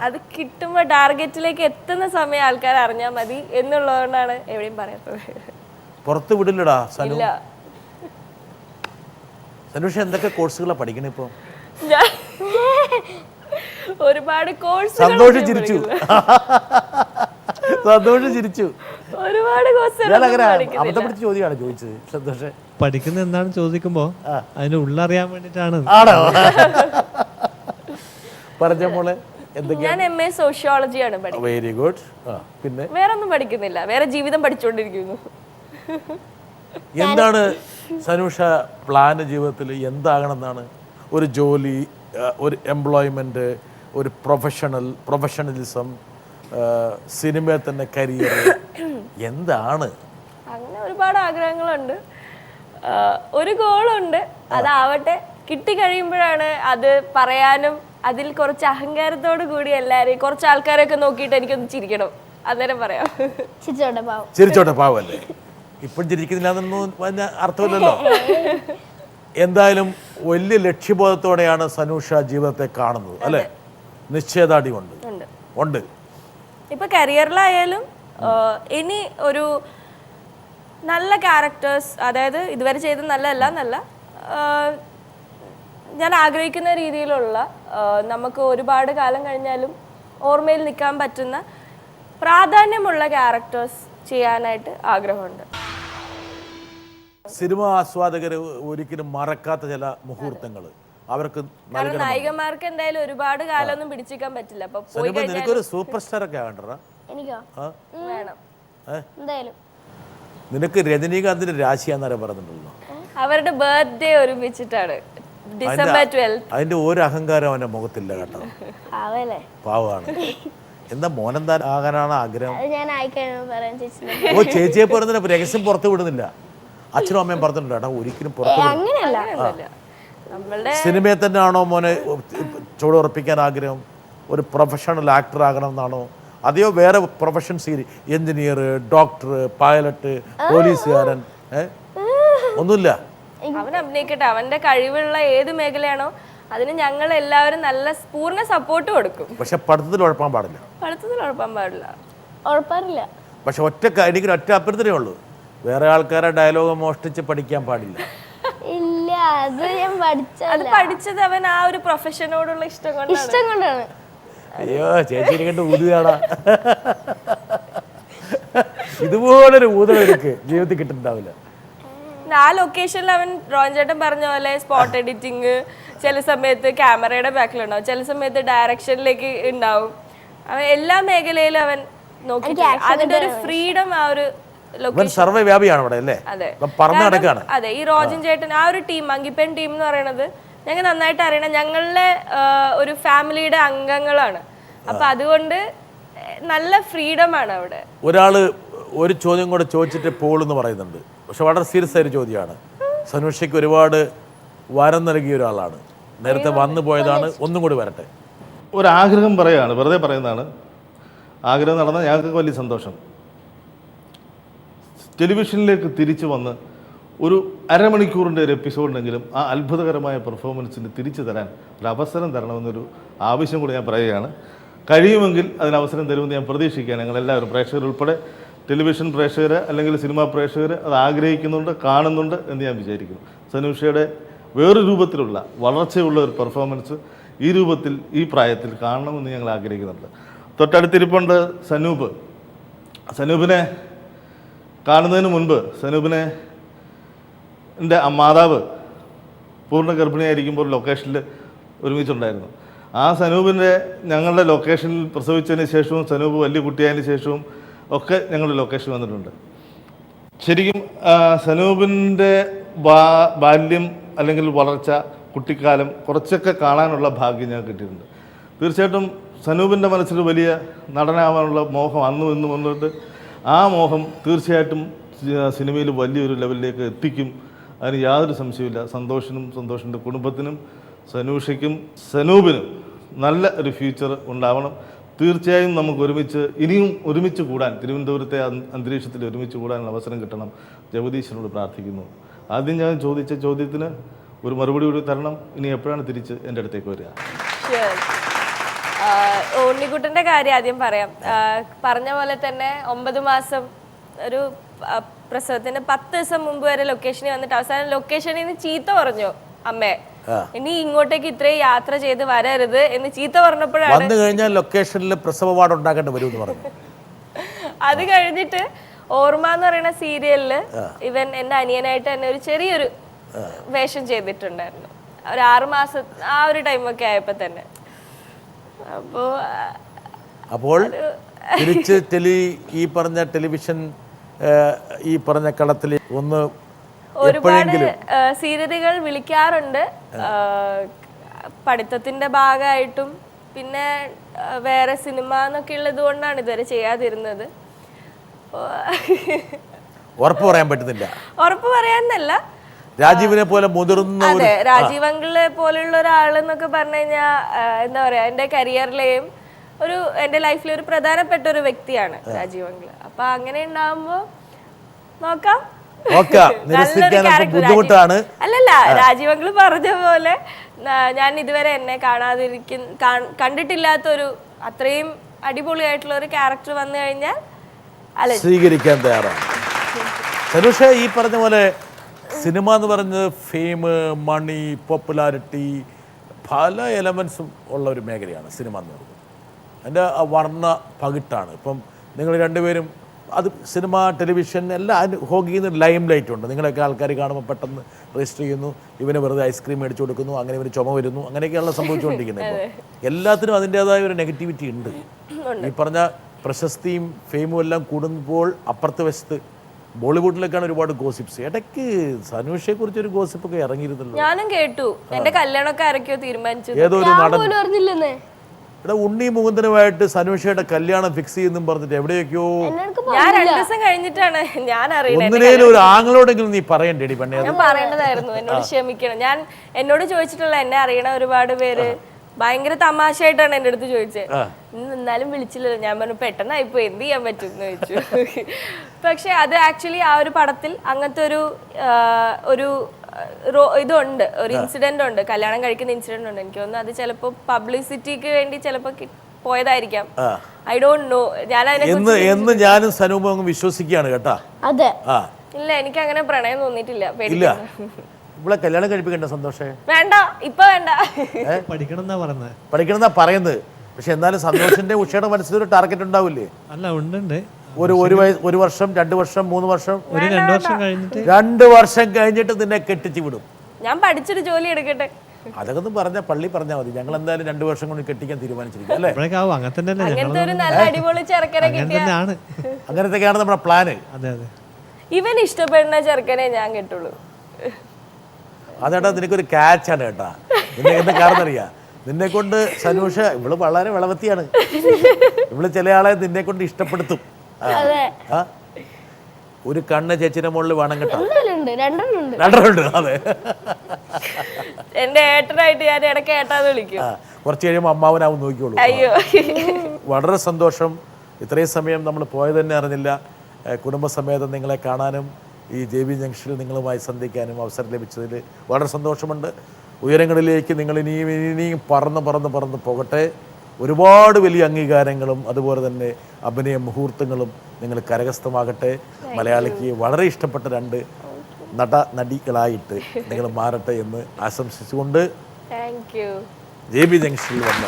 അത് കിട്ടുമ്പോ ടാർഗറ്റിലേക്ക് എത്തുന്ന സമയം ആൾക്കാർ അറിഞ്ഞാൽ മതി എന്നുള്ളതുകൊണ്ടാണ് എവിടെയും പറയാത്തത്. പുറത്ത് വിടില്ലടാ സനു. സനൂഷ എന്തൊക്കെ കോഴ്സുകളാണ് പഠിക്കണേ ഇപ്പൊ? ഒരുപാട് കോഴ്സ്. സന്തോഷം ചിരിച്ചു. ഒരുപാട് അബദ്ധം പിടിച്ച ചോദ്യമാണ് ചോദിച്ചത്. സന്തോഷം പഠിക്കുന്നത് എന്താണെന്ന് ചോദിക്കുമ്പോ അതിന് ഉള്ളറിയാൻ വേണ്ടിട്ടാണ്. പറഞ്ഞ മോളെ ഞാൻ MA സോഷ്യോളജിയാണ് പഠിക്കുന്നത്. Very good. പിന്നെ വേറെ ഒന്നും പഠിക്കുന്നില്ല, വേറെ ജീവിതം പഠിച്ചുകൊണ്ടിരിക്കുന്നു. എന്താണ് സനൂഷ പ്ലാന് ജീവിതത്തിൽ? എന്താകണമെന്നാണ്? ഒരു ജോലി, ഒരു എംപ്ലോയ്മെന്റ്, ഒരു പ്രൊഫഷണലിസം, സിനിമയിൽ തന്നെ കരിയർ, എന്താണ്? അങ്ങനെ ഒരുപാട് ആഗ്രഹങ്ങളുണ്ട്. ഒരു ഗോളുണ്ട്, അതാവട്ടെ. കിട്ടിക്കഴിയുമ്പോഴാണ് അത് പറയാനും അതിൽ കുറച്ച് അഹങ്കാരത്തോടു കൂടി എല്ലാവരെയും കുറച്ച് ആൾക്കാരെയൊക്കെ നോക്കിയിട്ട് എനിക്കൊന്ന് ചിരിക്കണം, അന്നേരം പറയാം. ചിരിച്ചോട്ടെ, പാവല്ലേ. ഇപ്പം ചിരിക്കുന്നില്ല അർത്ഥമില്ലല്ലോ. എന്തായാലും വലിയ ലക്ഷ്യബോധത്തോടെയാണ് സനൂഷ ജീവിതത്തെ കാണുന്നത് അല്ലേ? നിശ്ചയദാർഢ്യം ഉണ്ട്. ഇപ്പൊ കരിയറിലായാലും ഇനി ഒരു നല്ല ക്യാരക്ടേഴ്സ്, അതായത് ഇതുവരെ ചെയ്ത നല്ല ഞാൻ ആഗ്രഹിക്കുന്ന രീതിയിലുള്ള നമുക്ക് ഒരുപാട് കാലം കഴിഞ്ഞാലും ഓർമ്മയിൽ നിൽക്കാൻ പറ്റുന്ന പ്രാധാന്യമുള്ള ക്യാരക്ടേഴ്സ് ചെയ്യാനായിട്ട് ആഗ്രഹമുണ്ട്. സിനിമ ആസ്വാദകർ ഒരിക്കലും മറക്കാത്ത ചില മുഹൂർത്തങ്ങൾ അവർക്ക് കാരണം നായികമാർക്ക് എന്തായാലും ഒരുപാട് കാലമൊന്നും പിടിച്ചിരിക്കാൻ പറ്റില്ല. അപ്പൊ പോയി നിനക്കൊരു സൂപ്പർ സ്റ്റാർ ഒക്കെ ആകണ്ടടാ. വേണം എന്തായാലും. നിനക്ക് രജനീകാന്തിന്റെ രാശിയാന്നേരം പറഞ്ഞിട്ടുണ്ടല്ലോ. അവരുടെ ബർത്ത്ഡേ ഒരുമിച്ചിട്ടാണ്, ഡിസംബർ 12. അതിന്റെ ഒരു അഹങ്കാരം അവന്റെ മുഖത്തില്ല കേട്ടോ. പാവമാണ്. എന്താ മോനെന്താ ആകാനാണ് ആഗ്രഹം? ഓ, ചേച്ചിയെ പറഞ്ഞ രഹസ്യം പുറത്തു വിടുന്നില്ല. അച്ഛനും അമ്മയും പറഞ്ഞിട്ടുണ്ട് കേട്ടോ, ഒരിക്കലും പുറത്തു. സിനിമയെ തന്നെ ആണോ മോനെ ചുവടുറപ്പിക്കാൻ ആഗ്രഹം? ഒരു പ്രൊഫഷണൽ ആക്ടർ ആകണം എന്നാണോ? അതെയോ വേറെ പ്രൊഫഷൻ എഞ്ചിനീയർ, ഡോക്ടർ, പൈലറ്റ്, പോലീസുകാരൻ? ഒന്നുമില്ല. അവൻ അഭിനയിക്കട്ടെ. അവന്റെ കഴിവുള്ള ഏത് മേഖലയാണോ അതിന് ഞങ്ങൾ എല്ലാവരും നല്ല പൂർണ്ണ സപ്പോർട്ട് കൊടുക്കും. പക്ഷെ പഠിത്തത്തിൽ ഉഴപ്പാൻ പാടില്ല. ഉഴപ്പാറില്ല. പക്ഷെ എനിക്കൊരു ഒറ്റ അഭ്യർത്ഥനയേ ഉള്ളൂ, വേറെ ആൾക്കാരെ ഡയലോഗ് മോഷ്ടിച്ച് പഠിക്കാൻ പാടില്ല. ഇല്ല, അത് ഞാൻ പഠിച്ചത് അവൻ ആ ഒരു പ്രൊഫഷനോടുള്ള ഇഷ്ടം കൊണ്ടാണ്. അയ്യോ, ചേച്ചി കണ്ട് ഊതുകയാടാ. ഇതുപോലൊരു ഊതൽ എനിക്ക് ജീവിതത്തിൽ കിട്ടുന്നുണ്ടാവില്ല. ആ ലൊക്കേഷനിൽ അവൻ റോൺ ചേട്ടൻ പറഞ്ഞ പോലെ സ്പോട്ട് എഡിറ്റിങ്, ചില സമയത്ത് ക്യാമറയുടെ ബാക്കിലുണ്ടാവും, ചില സമയത്ത് ഡയറക്ഷനിലേക്ക് ഉണ്ടാവും. അവൻ എല്ലാ മേഖലയിലും അവൻ നോക്കി. അതിന്റെ ഒരു ഫ്രീഡം ആ ഒരു സർവ്വവ്യാപിയാണ് അവിടെ അല്ലേ? അതെ. ഈ റോജൻ ചേട്ടൻ ആ ഒരു ടീം, മങ്കിപ്പൻ ടീം എന്ന് പറയുന്നത് ഞങ്ങൾ നന്നായിട്ട് അറിയണം. ഞങ്ങളുടെ ഒരു ഫാമിലിയുടെ അംഗങ്ങളാണ്. അപ്പൊ അതുകൊണ്ട് നല്ല ഫ്രീഡമാണ് അവിടെ. ഒരാള് ഒരു ചോദ്യം കൂടെ ചോദിച്ചിട്ട് പോളെന്ന് പറയുന്നുണ്ട്, പക്ഷെ വളരെ സീരിയസ് ആയൊരു ചോദ്യമാണ്. സനൂഷയ്ക്ക് ഒരുപാട് വരം നൽകിയ ഒരാളാണ്, നേരത്തെ വന്നു പോയതാണ്, ഒന്നും കൂടി വരട്ടെ. ഒരാഗ്രഹം പറയുകയാണ്, വെറുതെ പറയുന്നതാണ്. ആഗ്രഹം നടന്നാൽ ഞങ്ങൾക്ക് വലിയ സന്തോഷം. ടെലിവിഷനിലേക്ക് തിരിച്ചു വന്ന് ഒരു അരമണിക്കൂറിൻ്റെ ഒരു എപ്പിസോഡിനെങ്കിലും ആ അത്ഭുതകരമായ പെർഫോമൻസിന് തിരിച്ചു തരാൻ ഒരു അവസരം തരണമെന്നൊരു ആവശ്യം കൂടി ഞാൻ പറയുകയാണ്. കഴിയുമെങ്കിൽ അതിന് അവസരം തരുമെന്ന് ഞാൻ പ്രതീക്ഷിക്കുകയാണ്. ഞങ്ങളെല്ലാവരും, പ്രേക്ഷകർ ഉൾപ്പെടെ, ടെലിവിഷൻ പ്രേക്ഷകർ അല്ലെങ്കിൽ സിനിമാ പ്രേക്ഷകർ അത് ആഗ്രഹിക്കുന്നുണ്ട്, കാണുന്നുണ്ട് എന്ന് ഞാൻ വിചാരിക്കുന്നു. സനൂഷയുടെ വേറൊരു രൂപത്തിലുള്ള വളർച്ചയുള്ള ഒരു പെർഫോമൻസ് ഈ രൂപത്തിൽ, ഈ പ്രായത്തിൽ കാണണമെന്ന് ഞങ്ങൾ ആഗ്രഹിക്കുന്നുണ്ട്. തൊട്ടടുത്തിരിപ്പുണ്ട് സനൂപ്. സനൂപിനെ കാണുന്നതിന് മുൻപ് സനൂപിനെ എൻ്റെ മാതാവ് പൂർണ്ണ ഗർഭിണിയായിരിക്കുമ്പോൾ ലൊക്കേഷനിൽ ഒരുമിച്ചുണ്ടായിരുന്നു. ആ സനൂപിൻ്റെ ഞങ്ങളുടെ ലൊക്കേഷനിൽ പ്രസവിച്ചതിന് ശേഷവും സനൂപ് വലിയ കുട്ടിയായതിന് ശേഷവും ഒക്കെ ഞങ്ങളുടെ ലൊക്കേഷൻ വന്നിട്ടുണ്ട്. ശരിക്കും സനൂപിൻ്റെ ബാല്യം അല്ലെങ്കിൽ വളർച്ച, കുട്ടിക്കാലം കുറച്ചൊക്കെ കാണാനുള്ള ഭാഗ്യം ഞങ്ങൾക്ക് കിട്ടിയിട്ടുണ്ട്. തീർച്ചയായിട്ടും സനൂപിൻ്റെ മനസ്സിൽ വലിയ നടനാവാനുള്ള മോഹം അന്നും ഇന്നും വന്നിട്ട് ആ മോഹം തീർച്ചയായിട്ടും സിനിമയിൽ വലിയൊരു ലെവലിലേക്ക് എത്തിക്കും, അതിന് യാതൊരു സംശയമില്ല. സന്തോഷിൻ്റെ കുടുംബത്തിനും സനൂഷയ്ക്കും സനൂപിനും നല്ല ഒരു ഫ്യൂച്ചർ ഉണ്ടാവണം. തീർച്ചയായും നമുക്ക് ഇനിയും ഒരുമിച്ച് കൂടാൻ, തിരുവനന്തപുരത്തെ അന്തരീക്ഷത്തിൽ ഒരുമിച്ച് കൂടാനുള്ള അവസരം കിട്ടണം. ജഗദീശനോട് പ്രാർത്ഥിക്കുന്നു. ആദ്യം ഞാൻ ചോദിച്ച ചോദ്യത്തിന് ഒരു മറുപടി കൂടി തരണം. ഇനി എപ്പോഴാണ് തിരിച്ച് എൻ്റെ അടുത്തേക്ക് വരിക? ഉണ്ണിക്കുട്ടൻ്റെ കാര്യം ആദ്യം പറയാം. പറഞ്ഞ പോലെ തന്നെ 9 മാസം ഒരു പ്രസവത്തിന് 10 ദിവസം മുമ്പ് വരെ ലൊക്കേഷനിൽ വന്നിട്ട് അവസാനം ലൊക്കേഷനിൽ നിന്ന് ചീത്ത പറഞ്ഞു അമ്മേ, ഇനി ഇങ്ങോട്ടേക്ക് ഇത്രയും യാത്ര ചെയ്ത് വരരുത് എന്ന് ചീത്ത പറഞ്ഞപ്പോഴാണ് വന്നു കഴിഞ്ഞാൽ ലൊക്കേഷനിൽ പ്രസവ വാർഡ് ഉണ്ടാക്കേണ്ടി വരും എന്ന് പറഞ്ഞു. അത് കഴിഞ്ഞിട്ട് ഓർമ്മ എന്ന് പറയുന്ന സീരിയലില് ഇവൻ എൻ്റെ അനിയനായിട്ട് തന്നെ ഒരു ചെറിയൊരു വേഷം ചെയ്തിട്ടുണ്ടായിരുന്നു. ഒരു 6 മാസം ആ ഒരു ടൈമൊക്കെ ആയപ്പോ തന്നെ. അപ്പോൾ തിരിച്ച് ഈ പറഞ്ഞ ടെലിവിഷൻ ഈ പറഞ്ഞ കളത്തിൽ ഒന്ന് ഒരുപാട് സീരിയലുകൾ വിളിക്കാറുണ്ട്. പഠിത്തത്തിന്റെ ഭാഗമായിട്ടും പിന്നെ വേറെ സിനിമ എന്നൊക്കെ ഉള്ളത് കൊണ്ടാണ് ഇതുവരെ ചെയ്യാതിരുന്നത്. ഉറപ്പ് പറയാൻ പറ്റുന്നില്ല. ഉറപ്പ് പറയാന്നല്ല, രാജീവിനെ പോലെ മുതിർന്ന അതെ, രാജീവ് അങ്കിളെ പോലെയുള്ള ഒരാളെന്നൊക്കെ പറഞ്ഞു കഴിഞ്ഞാൽ എന്താ പറയാ, എൻ്റെ കരിയറിലെയും എൻ്റെ ലൈഫിലെ ഒരു പ്രധാനപ്പെട്ട ഒരു വ്യക്തിയാണ് രാജീവ് അങ്കിള്. അപ്പൊ അങ്ങനെ ഉണ്ടാവുമ്പോ നോക്കാം. ബുദ്ധിമുട്ടാണ്. അല്ലല്ല, രാജീവ് അങ്കിള് പറഞ്ഞ പോലെ ഞാൻ ഇതുവരെ എന്നെ കണ്ടിട്ടില്ലാത്തൊരു അത്രയും അടിപൊളിയായിട്ടുള്ള ഒരു ക്യാരക്ടർ വന്നു കഴിഞ്ഞാൽ സ്വീകരിക്കാൻ തയ്യാറാണ്. സനുഷ ഈ പറഞ്ഞ പോലെ സിനിമ എന്ന് പറയുന്നത് ഫെയിം, മണി, പോപ്പുലാരിറ്റി, പല എലമെൻസും ഉള്ള ഒരു മേഖലയാണ് സിനിമ എന്ന് പറയുന്നത്. അതിൻ്റെ വർണ്ണ പകിട്ടാണ്. ഇപ്പം നിങ്ങൾ രണ്ടുപേരും അത് സിനിമ, ടെലിവിഷൻ എല്ലാം ഹോഗിന്ന് ലൈം ലൈറ്റ് ഉണ്ട്. നിങ്ങളൊക്കെ ആൾക്കാർ കാണുമ്പോൾ പെട്ടെന്ന് രജിസ്റ്റർ ചെയ്യുന്നു, ഇവന് വെറുതെ ഐസ്ക്രീം മേടിച്ചു കൊടുക്കുന്നു, അങ്ങനെ ഇവന് ചുമ വരുന്നു, അങ്ങനെയൊക്കെയുള്ള സംഭവിച്ചുകൊണ്ടിരിക്കുന്നത്. ഇപ്പോൾ എല്ലാത്തിനും അതിൻ്റേതായ ഒരു നെഗറ്റിവിറ്റി ഉണ്ട്. ഈ പറഞ്ഞ പ്രശസ്തിയും ഫെയിമും എല്ലാം കൂടുമ്പോൾ അപ്പുറത്തെ വശത്ത് ബോളിവുഡിലേക്കാണ് ഒരുപാട് ഗോസിപ്സ്. ഇടയ്ക്ക് സനുഷയെ കുറിച്ച് ഒരു ഗോസിപ്പ് ഒക്കെ ഇറങ്ങിയിരുന്നല്ലോ. ഞാനും കേട്ടു. എന്റെ കല്യാണമൊക്കെ ആരൊക്കെയോ തീരുമാനിച്ചു. ഏതൊരു നടൻ ഇവിടെ ഉണ്ണി മുകുന്ദനുമായിട്ട് സനുഷയുടെ കല്യാണം ഫിക്സ് ചെയ്യുന്നു പറഞ്ഞിട്ട് എവിടെയൊക്കെയോ. ഞാൻ 2 ദിവസം കഴിഞ്ഞിട്ടാണ് ഞാൻ അറിയുന്നത്. ഒന്നിനേലും ഒരു ആങ്ങളോടെങ്കിലും നീ പറയണ്ടേടി പെണ്ണേ. ഞാൻ പറയേണ്ടതായിരുന്നു, എന്നോട് ക്ഷമിക്കണം. എന്നോട് ചോദിച്ചിട്ടുള്ള എന്നെ അറിയണ ഒരുപാട് പേര് ഭയങ്കര തമാശയായിട്ടാണ് എൻ്റെ അടുത്ത് ചോദിച്ചത്. എന്നാലും വിളിച്ചില്ലല്ലോ. ഞാൻ പറഞ്ഞു പെട്ടെന്നായിപ്പോ എന്ത് ചെയ്യാൻ പറ്റും എന്ന് ചോദിച്ചു. പക്ഷെ അത് ആക്ച്വലി ആ ഒരു പടത്തിൽ അങ്ങനത്തെ ഒരു ഇതുണ്ട്, ഒരു ഇൻസിഡന്റ് ഉണ്ട്, കല്യാണം കഴിക്കുന്ന ഇൻസിഡന്റ് ഉണ്ട്. എനിക്ക് തോന്നുന്നു അത് ചിലപ്പോ പബ്ലിസിറ്റിക്ക് വേണ്ടി ചിലപ്പോ പോയതായിരിക്കാം. I don't know. ഞാൻ എന്ന് ഞാനും സനൂപും വിശ്വസിക്കുകയാണ് കേട്ടാ. അതെ, ഇല്ല, എനിക്ക് അങ്ങനെ പ്രണയം തോന്നിയിട്ടില്ല. ഇല്ല, ഇവിടെ കല്യാണം കഴിപ്പിക്കണ്ട സന്തോഷേ? വേണ്ട, ഇപ്പൊ വേണ്ട. പഠിക്കണം എന്നാ പറയുന്നത്. പക്ഷെ എന്നാലും സന്തോഷിന്റെ ഉഷയുടെ മനസ്സിലൊരു ടാർഗറ്റ് ഉണ്ടാവില്ലേ? അല്ല, ഉണ്ട്. ഒരു വർഷം, 2 വർഷം, 3 വർഷം, 2 വർഷം കഴിഞ്ഞിട്ട് 2 വർഷം കഴിഞ്ഞിട്ട് നിന്നെ കെട്ടിച്ചു വിടും. ഞാൻ പഠിച്ചൊരു ജോലി എടുക്കട്ടെ. അതൊക്കെ ഒന്ന് പറഞ്ഞാൽ പള്ളി പറഞ്ഞാൽ മതി. ഞങ്ങൾ എന്തായാലും 2 വർഷം കൊണ്ട് കെട്ടിക്കാൻ തീരുമാനിച്ചിരിക്കും അല്ലേ? അങ്ങനത്തെ ഒരു നല്ല അടിപൊളി ചെറുക്കനെ കിട്ടിയാണ്. അങ്ങനത്തെയൊക്കെയാണ് നമ്മുടെ പ്ലാന്. ഇവൻ ഇഷ്ടപ്പെടുന്ന ചെറുക്കനെ ഞാൻ കെട്ടുള്ളൂ. അതേട്ടാ, നിനക്കൊരു ക്യാച്ചാണ് കേട്ടാ. നിന്നെ എന്താ കാരണം അറിയാ? നിന്നെ കൊണ്ട് സനൂഷ ഇവള് വളരെ വിളവത്തിയാണ്. ഇവള് ചില ആളെ നിന്നെ കൊണ്ട് ഇഷ്ടപ്പെടുത്തും. ഒരു കണ്ണ് ചേച്ചിന്റെ മുകളിൽ വേണം കേട്ടോ. 2 അതെ. എന്റെ ഏട്ടനായിട്ട് ഞാൻ ഇടയ്ക്ക് ഏട്ടാന്ന് വിളിക്കും. കുറച്ച് കഴിയുമ്പോൾ അമ്മാവനാവും നോക്കിയോളൂ. അയ്യോ, വളരെ സന്തോഷം. ഇത്രയും സമയം നമ്മൾ പോയത് തന്നെ അറിഞ്ഞില്ല. കുടുംബസമേതം നിങ്ങളെ കാണാനും ഈ JB ജംഗ്ഷനിൽ നിങ്ങളുമായി സന്ധിക്കാനും അവസരം ലഭിച്ചതിൽ വളരെ സന്തോഷമുണ്ട്. ഉയരങ്ങളിലേക്ക് നിങ്ങൾ ഇനിയും പറന്ന് പോകട്ടെ. ഒരുപാട് വലിയ അംഗീകാരങ്ങളും അതുപോലെ തന്നെ അഭിനയ മുഹൂർത്തങ്ങളും നിങ്ങൾ കരഗസ്ഥമാകട്ടെ. മലയാളിക്ക് വളരെ ഇഷ്ടപ്പെട്ട 2 നടികളായിട്ട് നിങ്ങൾ മാറട്ടെ എന്ന് ആശംസിച്ചുകൊണ്ട് JB ജംഗ്ഷനിൽ വന്ന